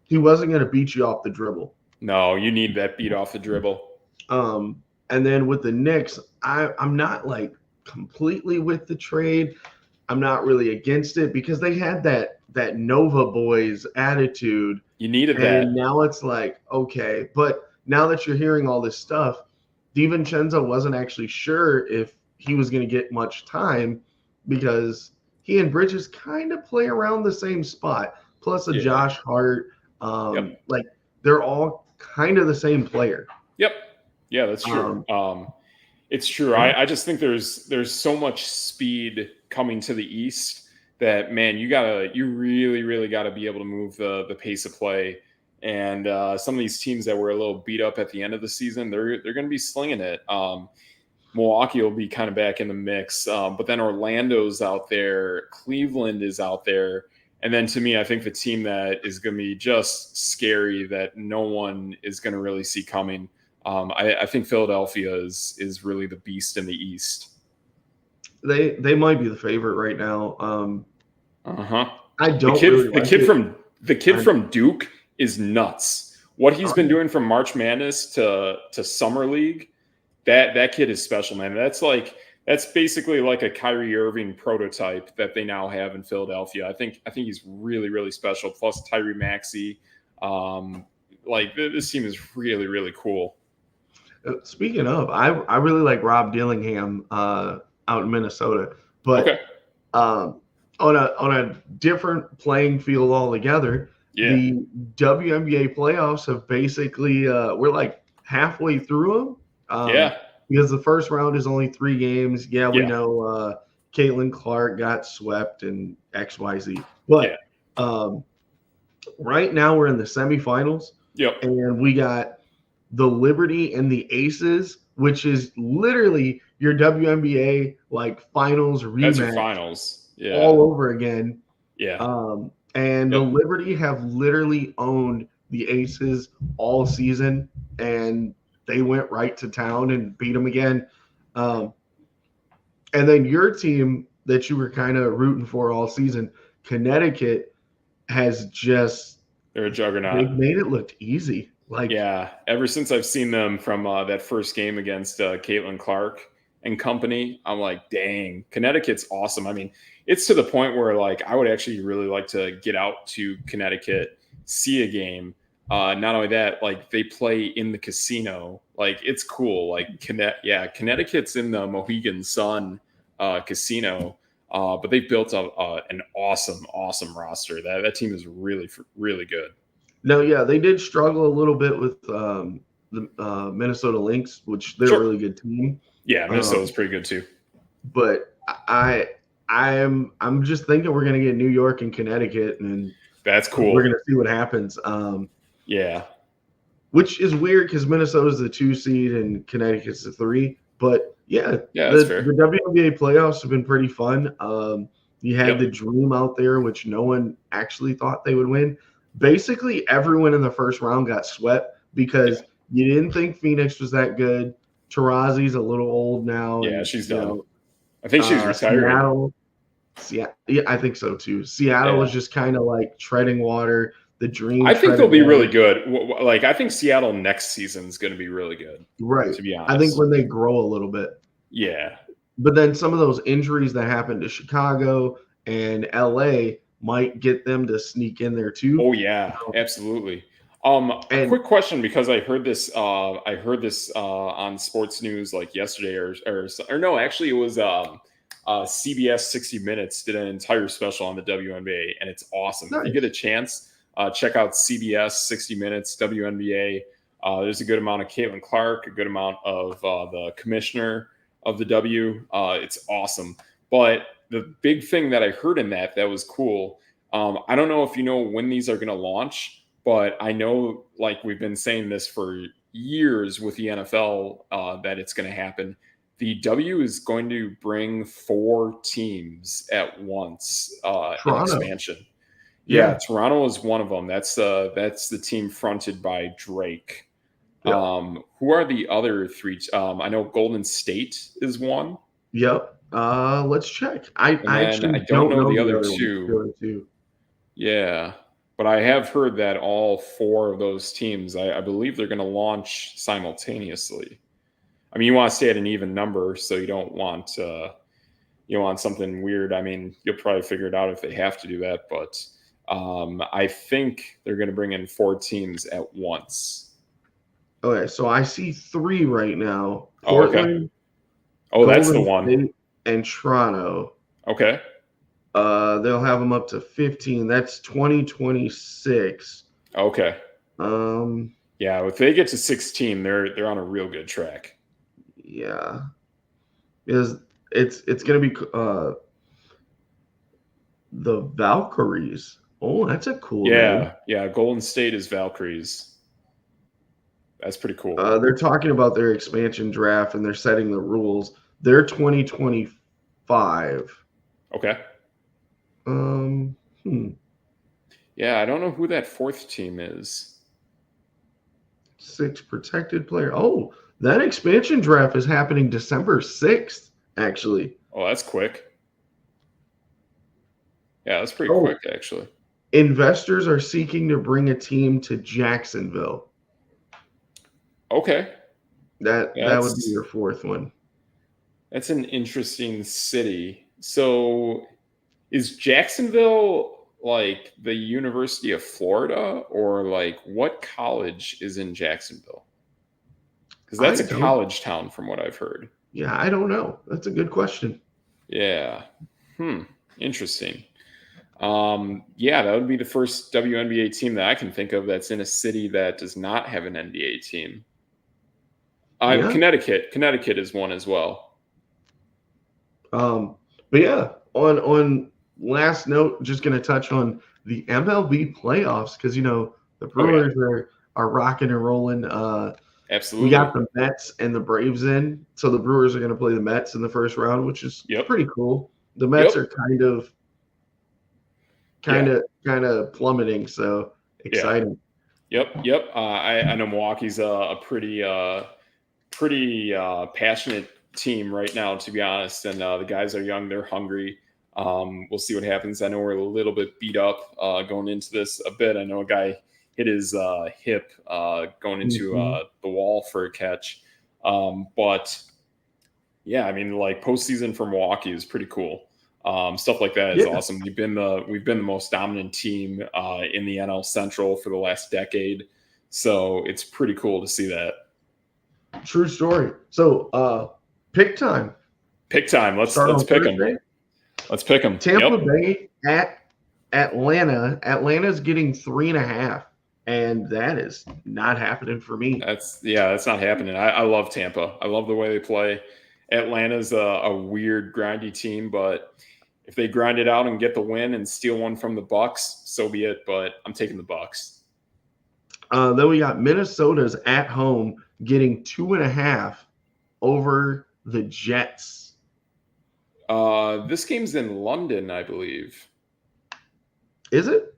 he wasn't going to beat you off the dribble.
No, you need that beat off the dribble.
And then with the Knicks, I'm not like completely with the trade. I'm not really against it because they had that Nova Boys attitude,
You needed
and
that.
now it's like, okay, but now that you're hearing all this stuff, DiVincenzo wasn't actually sure if he was going to get much time because he and Bridges kind of play around the same spot. Plus a
Yeah.
Josh Hart,
Yep.
like they're all kind of the same player.
Yep. Yeah, that's true.
Um,
It's true.
yeah,
I just think there's so much speed coming to the East that, man, you really gotta be able to move the pace of play. And some of these teams that were a little beat up at the end of the season, they're going to be slinging it. Milwaukee will be kind of back in the mix, but then Orlando's out there, Cleveland is out there, and then to me, I think the team that is going to be just scary that no one is going to really see coming. I think Philadelphia is really the beast in the East.
they might be the favorite right now.
Uh-huh.
I
The
don't really
kid the
like
kid
it.
from the kid
I'm,
from Duke is nuts. What he's been
I'm
doing from March Madness to Summer League, that kid is special, man. That's basically like a Kyrie Irving prototype that they now have in Philadelphia. I think he's really special. Plus Tyree Maxey, like this team is really cool.
Speaking of, I really like Rob Dillingham out in Minnesota,
Okay,
but on a different playing field altogether,
yeah,
the WNBA playoffs have basically we're like halfway through them
yeah,
because the first round is only 3 games. Yeah, we
yeah,
know Caitlin Clark got swept in XYZ,
yeah,
but right now we're in the semifinals,
yep.
and we got the Liberty and the Aces, which is literally your WNBA like finals
That's your
rematch
finals. Yeah,
all over again.
yeah,
And the
yep.
Liberty have literally owned the Aces all season, and they went right to town and beat them again. Um, and then your team that you were kind of rooting for all season, Connecticut, has just
They're a juggernaut.
they've made it look easy. Like,
Yeah, ever since I've seen them from that first game against Caitlin Clark and company, I'm like, dang, Connecticut's awesome. I mean, it's to the point where like I would actually really like to get out to Connecticut, see a game. Not only that, like they play in the casino. Like it's cool. Like Connecticut's in the Mohegan Sun casino. But they built an awesome roster. That team is really good.
no, yeah, they did struggle a little bit with the Minnesota Lynx, which they're a
Sure.
really good team.
Yeah, Minnesota's
Um,
pretty good too.
but I'm just thinking we're gonna get New York and Connecticut, and
That's
we're
cool.
gonna see what happens.
Yeah.
Which is weird because Minnesota's the 2 seed and Connecticut's the 3. But yeah,
Yeah, that's
the
fair.
WNBA playoffs have been pretty fun. You had
Yep.
the Dream out there, which no one actually thought they would win. Basically, everyone in the first round got swept
Yeah.
because you didn't think Phoenix was that good. Tarazi's a little old now,
Yeah,
and
she's done. I think she's retiring.
Seattle. Yeah, I think so too. Seattle is
Yeah.
just kind of like treading water. The Dream
I think they'll
treaded
be really
water.
good. Like I think Seattle next season is going to be really good,
Right.
to be
I think
honest.
when they grow a little bit.
Yeah.
But then some of those injuries that happened to Chicago and LA might get them to sneak in there too.
Oh yeah, absolutely. A
And
quick question because I heard this. On sports news like yesterday or no, actually it was CBS 60 Minutes did an entire special on the WNBA and it's awesome. If you get a
nice.
chance, check out CBS 60 Minutes WNBA. There's a good amount of Caitlin Clark, a good amount of the commissioner of the W. It's awesome. But the big thing that I heard in that was cool. I don't know if you know when these are going to launch, but I know, like we've been saying this for years with the NFL, that it's going to happen. The W is going to bring 4 teams at once in
Toronto.
expansion. Yeah,
Yeah.
Toronto is one of them. That's the team fronted by Drake.
Yep.
Who are the other 3? I know Golden State is one,
Yep. Let's check.
and
I
then I
actually
don't
don't
know
know
the
the
other
other one. The
two.
other two.
Yeah. But I have heard that all 4 of those teams, I believe they're going to launch simultaneously. I mean, you want to stay at an even number, so you don't want something weird. I mean, you'll probably figure it out if they have to do that, but I think they're going to bring in 4 teams at once.
Okay, so I see 3 right now.
Oh, okay.
Portland,
Oh, that's the
Golden
one.
State, and Toronto.
Okay.
They'll have them up to 15. That's 2026.
Okay.
Um,
Yeah, if they get to 16, they're on a real good track.
yeah, because it's gonna be the Valkyries. Oh, that's a cool name.
Yeah. Golden State is Valkyries. That's pretty cool.
They're talking about their expansion draft and they're setting the rules. They're 2025.
Okay. Yeah, I don't know who that 4th team is.
6 protected player. Oh, that expansion draft is happening December 6th, actually.
Oh, that's quick. Yeah, that's pretty quick, actually.
Investors are seeking to bring a team to Jacksonville.
Okay.
That would be your 4th one.
That's an interesting city. So is Jacksonville like the University of Florida, or like what college is in Jacksonville? Because that's a college town from what I've heard.
Yeah, I don't know. That's a good question.
Yeah. Interesting. Yeah, that would be the first WNBA team that I can think of that's in a city that does not have an NBA team. Connecticut is one as well.
But yeah, on last note, just going to touch on the MLB playoffs because the Brewers are rocking and rolling.
Absolutely,
we got the Mets and the Braves in, so the Brewers are going to play the Mets in the first round, which is pretty cool. The Mets are kind of plummeting, so exciting.
Yep. I know Milwaukee's a pretty passionate team right now, to be honest. And the guys are young; they're hungry. We'll see what happens. I know we're a little bit beat up going into this a bit. I know a guy hit his hip going into the wall for a catch. But yeah, I mean, like postseason for Milwaukee is pretty cool. Stuff like that is awesome. We've been the most dominant team in the NL Central for the last decade, so it's pretty cool to see that.
True story. So, pick time.
Pick time. Let's pick them. Let's pick them.
Tampa Bay at Atlanta. Atlanta's getting 3.5, and that is not happening for me.
That's not happening. I love Tampa. I love the way they play. Atlanta's a weird, grindy team, but if they grind it out and get the win and steal one from the Bucks, so be it. But I'm taking the Bucks.
Then we got Minnesota's at home getting 2.5 over the Jets.
This game's in London, I believe.
Is it?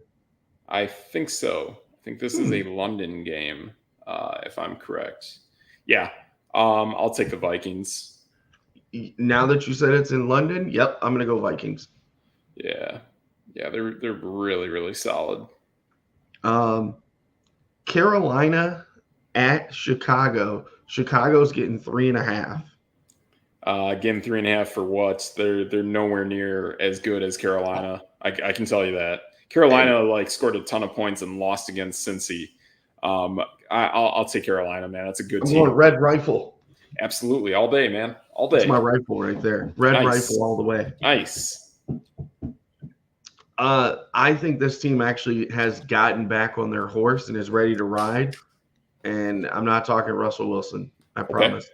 I think so. I think this is a London game, if I'm correct. Yeah. I'll take the Vikings.
Now that you said it's in London, yep, I'm gonna go Vikings.
Yeah, they're really, really solid.
Carolina at Chicago. Chicago's getting 3.5.
Getting 3.5 for what? They're nowhere near as good as Carolina. I can tell you that. Carolina scored a ton of points and lost against Cincy. I'll take Carolina, man. That's a good team.
I'm going Red Rifle.
Absolutely, all day, man. All day.
That's my rifle right there. Red Rifle all the way.
Nice.
I think this team actually has gotten back on their horse and is ready to ride. And I'm not talking Russell Wilson. I promise.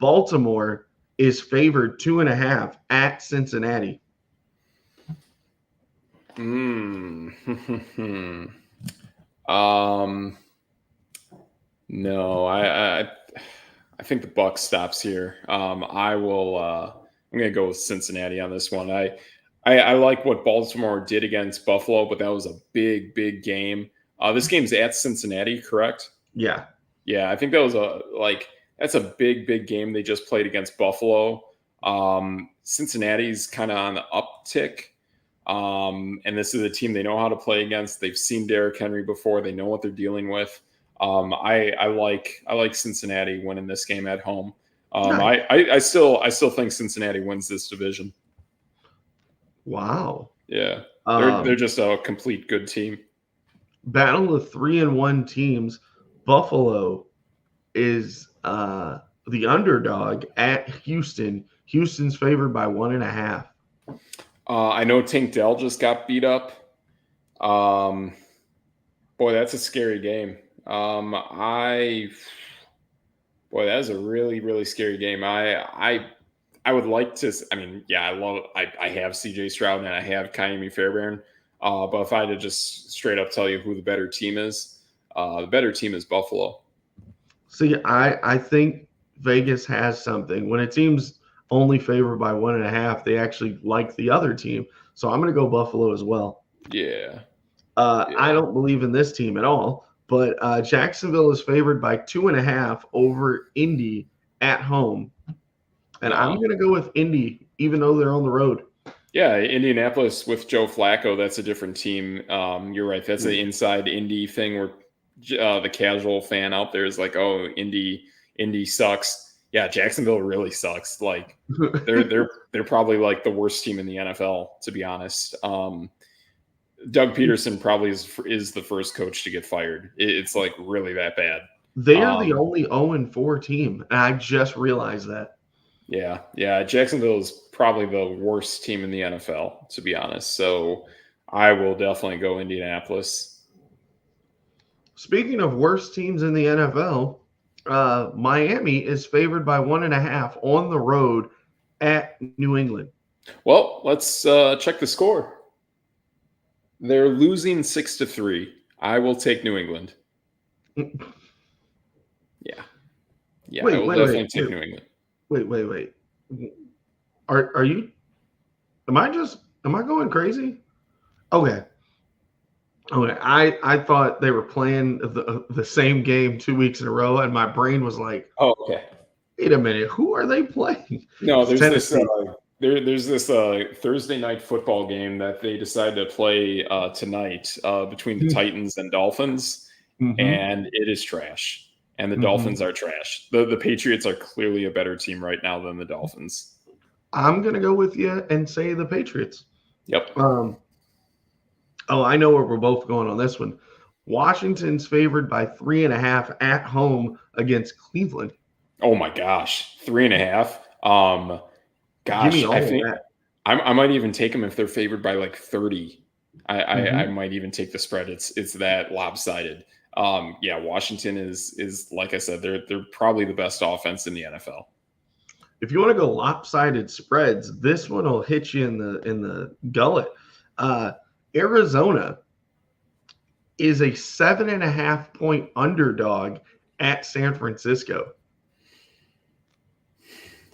Baltimore is favored 2.5 at Cincinnati.
No, I think the Bucs stops here. I'm gonna go with Cincinnati on this one. I like what Baltimore did against Buffalo, but that was a big game. This game's at Cincinnati, correct?
Yeah.
I think that was that's a big game they just played against Buffalo. Cincinnati's kind of on the uptick. And this is a team they know how to play against. They've seen Derrick Henry before. They know what they're dealing with. I like Cincinnati winning this game at home.
Nice.
I still think Cincinnati wins this division.
Wow.
Yeah, they're just a complete good team.
Battle of 3-1 teams. Buffalo is the underdog at Houston. Houston's favored by 1.5.
I know Tank Dell just got beat up. Boy, that's a scary game. That is a really, really scary game. I would like to. I mean, yeah, I have C.J. Stroud and I have Kaimi Fairbairn. But if I had to just straight up tell you who the better team is, the better team is Buffalo.
See, I think Vegas has something. When a team's only favored by 1.5, they actually like the other team. So I'm going to go Buffalo as well.
Yeah.
I don't believe in this team at all, but Jacksonville is favored by 2.5 over Indy at home. And I'm going to go with Indy, even though they're on the road.
Yeah, Indianapolis with Joe Flacco, that's a different team. You're right. That's an inside Indy thing where the casual fan out there is like, oh, Indy sucks. Yeah, Jacksonville really sucks. Like they're probably like the worst team in the NFL, to be honest. Doug Peterson probably is the first coach to get fired. It's like really that bad.
They are the only 0-4 team, and I just realized that.
Yeah. Jacksonville is probably the worst team in the NFL, to be honest. So I will definitely go Indianapolis.
Speaking of worst teams in the NFL, Miami is favored by 1.5 on the road at New England.
Well, let's check the score. They're losing 6-3. I will take New England. Yeah. I will definitely take New England.
Wait. Are you? Am I going crazy? Okay. I thought they were playing the same game 2 weeks in a row, and my brain was like,
"Oh, okay.
Wait a minute, who are they playing?"
No, there's Tennessee. There's this Thursday night football game that they decided to play tonight between the Titans and Dolphins, and it is trash. And the Dolphins are trash. The Patriots are clearly a better team right now than the Dolphins.
I'm going to go with you and say the Patriots.
Yep.
I know where we're both going on this one. Washington's favored by 3.5 at home against Cleveland.
Oh my gosh, 3.5. Gosh, I think I might even take them if they're favored by like 30. I might even take the spread. It's that lopsided. Washington is like I said, they're probably the best offense in the NFL.
If you want to go lopsided spreads, this one will hit you in the gullet. Arizona is a 7.5 point underdog at San Francisco.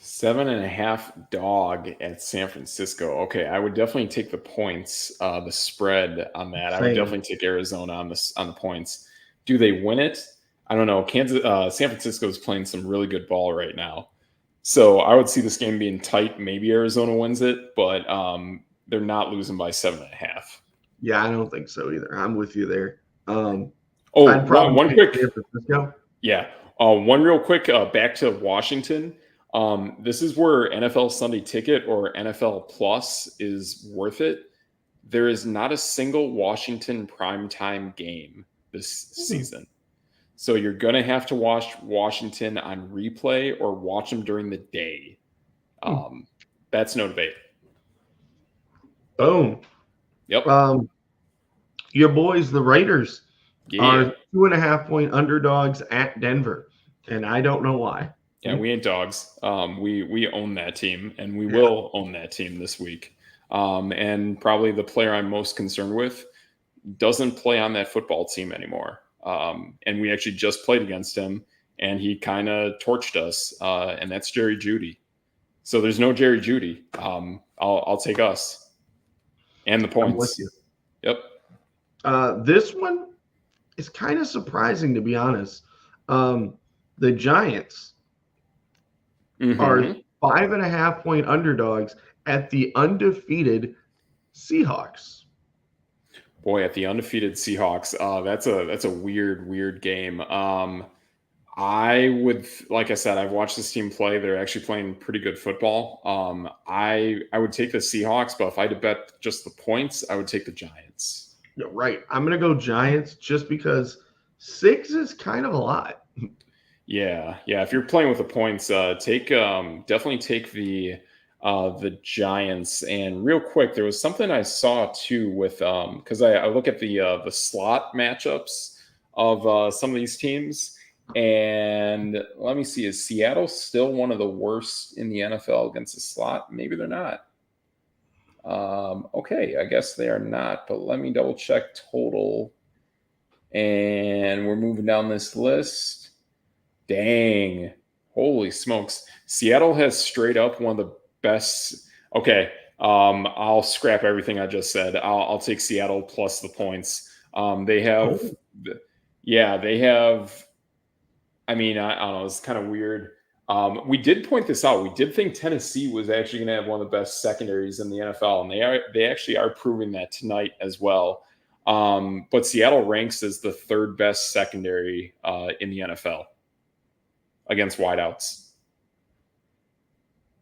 7.5 dog at San Francisco. Okay, I would definitely take the points, the spread on that. Same. I would definitely take Arizona on the points. Do they win it? I don't know. San Francisco is playing some really good ball right now, so I would see this game being tight. Maybe Arizona wins it, but they're not losing by 7.5.
Yeah, I don't think so either. I'm with you there.
One quick. San Francisco. Yeah, one real quick. Back to Washington. This is where NFL Sunday Ticket or NFL Plus is worth it. There is not a single Washington primetime game this season. So you're going to have to watch Washington on replay or watch them during the day. That's no debate.
Boom.
Yep.
Your boys, the Raiders, are 2.5 point underdogs at Denver. And I don't know why.
Yeah, we ain't dogs. We own that team, and we will own that team this week. And probably the player I'm most concerned with doesn't play on that football team anymore. And we actually just played against him, and he kind of torched us. And that's Jerry Jeudy. So there's no Jerry Jeudy. I'll take us and the points.
I'm with you.
Yep.
This one is kind of surprising, to be honest. The Giants are 5.5 point underdogs at the undefeated Seahawks.
Boy, at the undefeated Seahawks, that's a weird game. I would, like I said, I've watched this team play. They're actually playing pretty good football. I would take the Seahawks, but if I had to bet just the points, I would take the Giants.
Yeah, right. I'm gonna go Giants just because 6 is kind of a lot.
Yeah. If you're playing with the points, definitely take the Giants. And real quick, there was something I saw too with because I look at the slot matchups of some of these teams, and let me see, is Seattle still one of the worst in the NFL against the slot? Maybe they're not. Okay, I guess they are not, but let me double check total. And we're moving down this list. Dang. Holy smokes. Seattle has straight up one of the best. Okay. I'll scrap everything I just said. I'll take Seattle plus the points. They have, they have, I mean, I don't know. It's kind of weird. We did point this out. We did think Tennessee was actually going to have one of the best secondaries in the NFL, and they actually are proving that tonight as well. But Seattle ranks as the third best secondary in the NFL against wideouts.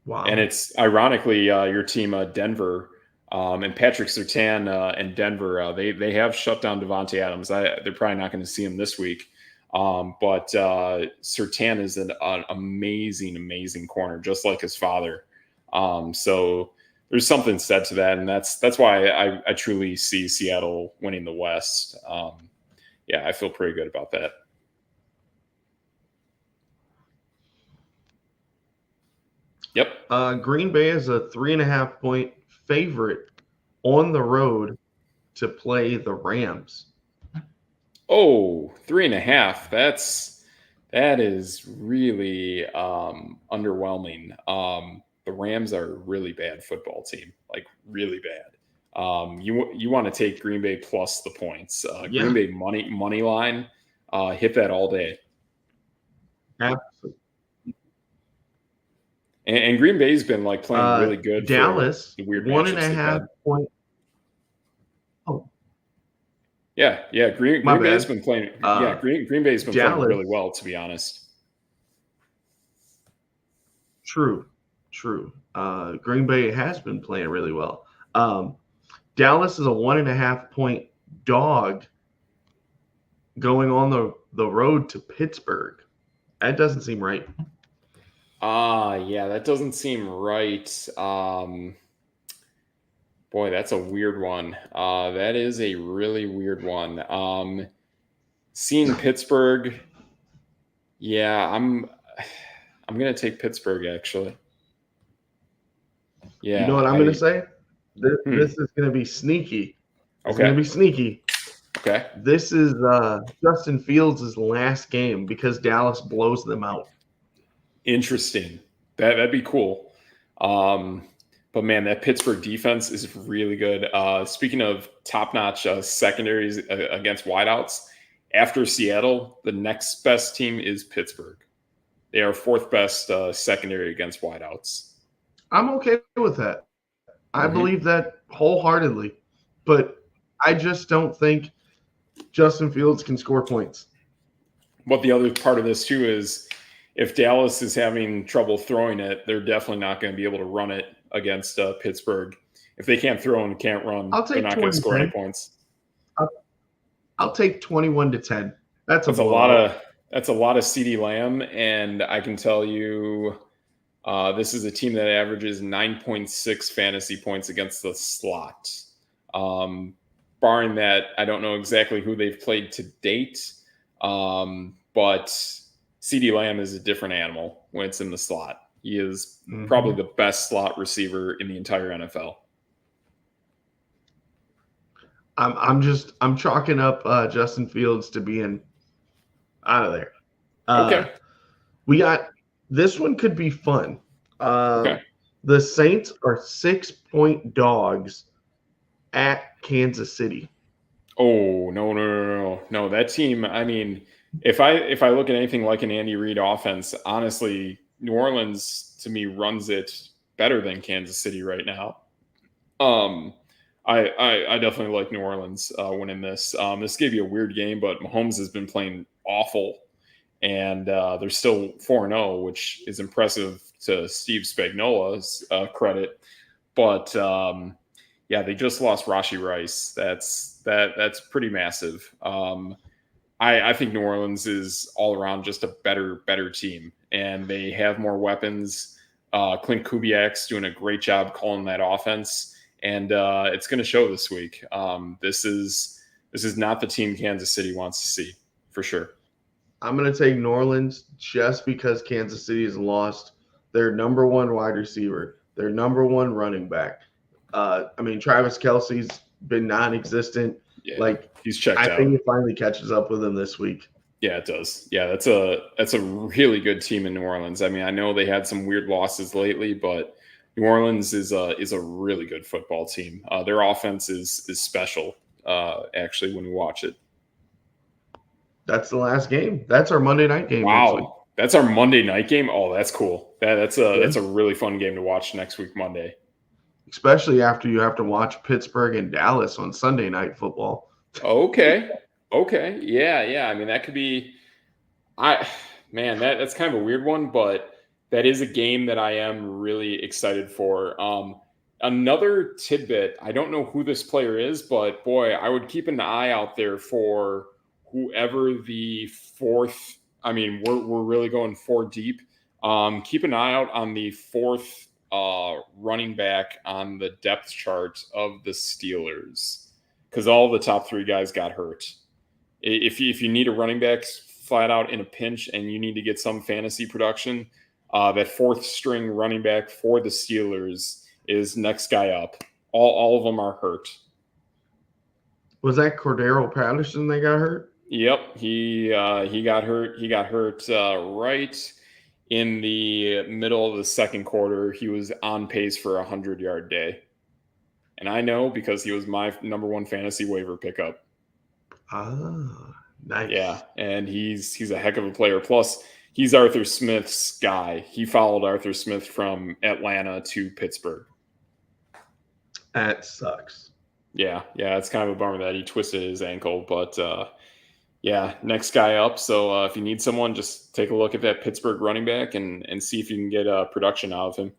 Wow.
And it's ironically your team, Denver, and Patrick Surtain and Denver, they have shut down Devontae Adams. They're probably not going to see him this week. But Surtain is an amazing corner, just like his father. So there's something said to that, and that's why I truly see Seattle winning the West. I feel pretty good about that.
Yep. Green Bay is a 3.5 point favorite on the road to play the Rams.
Oh, 3.5. That is really underwhelming. The Rams are a really bad football team, like really bad. You want to take Green Bay plus the points. Green Bay money line, hit that all day.
Absolutely.
And Green Bay's been like playing really good.
Dallas,
for the weird
1.5 point. Oh,
yeah. Green Bay's been playing. Green Bay's been playing really well, to be honest.
True. Green Bay has been playing really well. Dallas is a 1.5 point dog going on the road to Pittsburgh. That doesn't seem right.
That doesn't seem right. Boy, that's a weird one. That is a really weird one. Seeing Pittsburgh, I'm gonna take Pittsburgh actually. Yeah,
you know what I'm gonna say? This is gonna be sneaky. It's gonna be sneaky.
Okay.
This is Justin Fields' last game because Dallas blows them out.
Interesting. That'd be cool. But man, that Pittsburgh defense is really good. Speaking of top-notch secondaries against wideouts, after Seattle, the next best team is Pittsburgh. They are fourth best secondary against wideouts.
I'm okay with that. I believe that wholeheartedly, but I just don't think Justin Fields can score points.
But the other part of this too is if Dallas is having trouble throwing it, they're definitely not going to be able to run it against Pittsburgh. If they can't throw and can't run, they're not going to score any points.
I'll take 21-10. That's a
lot of CeeDee Lamb, and I can tell you this is a team that averages 9.6 fantasy points against the slot. Barring that, I don't know exactly who they've played to date, but CeeDee Lamb is a different animal when it's in the slot. He is probably the best slot receiver in the entire NFL.
I'm chalking up Justin Fields to being out of there.
Okay.
We got this one could be fun. The Saints are 6-point dogs at Kansas City.
Oh, no. That team, I mean, if I look at anything like an Andy Reid offense, honestly, New Orleans to me runs it better than Kansas City right now. I definitely like New Orleans winning this. This gave you a weird game, but Mahomes has been playing awful, and they're still 4-0, which is impressive to Steve Spagnuolo's credit. But yeah, they just lost Rashee Rice. That's pretty massive. I think New Orleans is all around just a better team, and they have more weapons. Clint Kubiak's doing a great job calling that offense, and it's going to show this week. This is not the team Kansas City wants to see, for sure.
I'm going to take New Orleans just because Kansas City has lost their number one wide receiver, their number one running back. Travis Kelce's been non-existent.
Yeah, he's checked
out.
I
think it finally catches up with him this week.
Yeah, it does. Yeah, that's a really good team in New Orleans. I mean, I know they had some weird losses lately, but New Orleans is a really good football team. Their offense is special. Actually, when you watch it.
That's the last game. That's our Monday night game.
Wow,
next week.
That's our Monday night game. Oh, that's cool. That's a really fun game to watch next week Monday.
Especially after you have to watch Pittsburgh and Dallas on Sunday Night Football.
Okay. Yeah. I mean, that could be that's kind of a weird one, but that is a game that I am really excited for. Another tidbit, I don't know who this player is, but boy, I would keep an eye out there for whoever the fourth, we're really going four deep. Keep an eye out on the fourth running back on the depth chart of the Steelers, because all the top three guys got hurt. If you need a running back flat out in a pinch and you need to get some fantasy production, that fourth string running back for the Steelers is next guy up. All of them are hurt.
Was that Cordero Patterson that got hurt?
Yep, he got hurt. He got hurt right in the middle of the second quarter. He was on pace for a 100-yard day. And I know because he was my number one fantasy waiver pickup.
Ah, nice.
Yeah, and he's a heck of a player. Plus, he's Arthur Smith's guy. He followed Arthur Smith from Atlanta to Pittsburgh.
That sucks.
Yeah, it's kind of a bummer that he twisted his ankle, but yeah, next guy up. So if you need someone, just take a look at that Pittsburgh running back and see if you can get production out of him.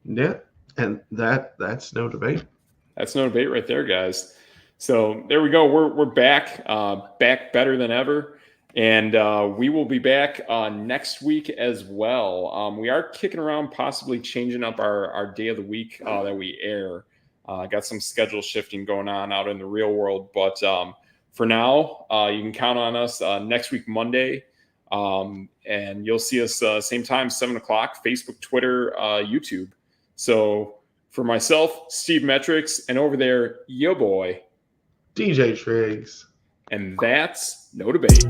Yeah, and that's no debate.
That's no debate right there, guys. So there we go. We're back better than ever, and we will be back next week as well. We are kicking around possibly changing up our day of the week that we air. Got some schedule shifting going on out in the real world, but for now, you can count on us next week, Monday, and you'll see us same time, 7 o'clock, Facebook, Twitter, YouTube. So for myself, Steve Metrics, and over there, yo boy,
DJ Triggs.
And that's no debate.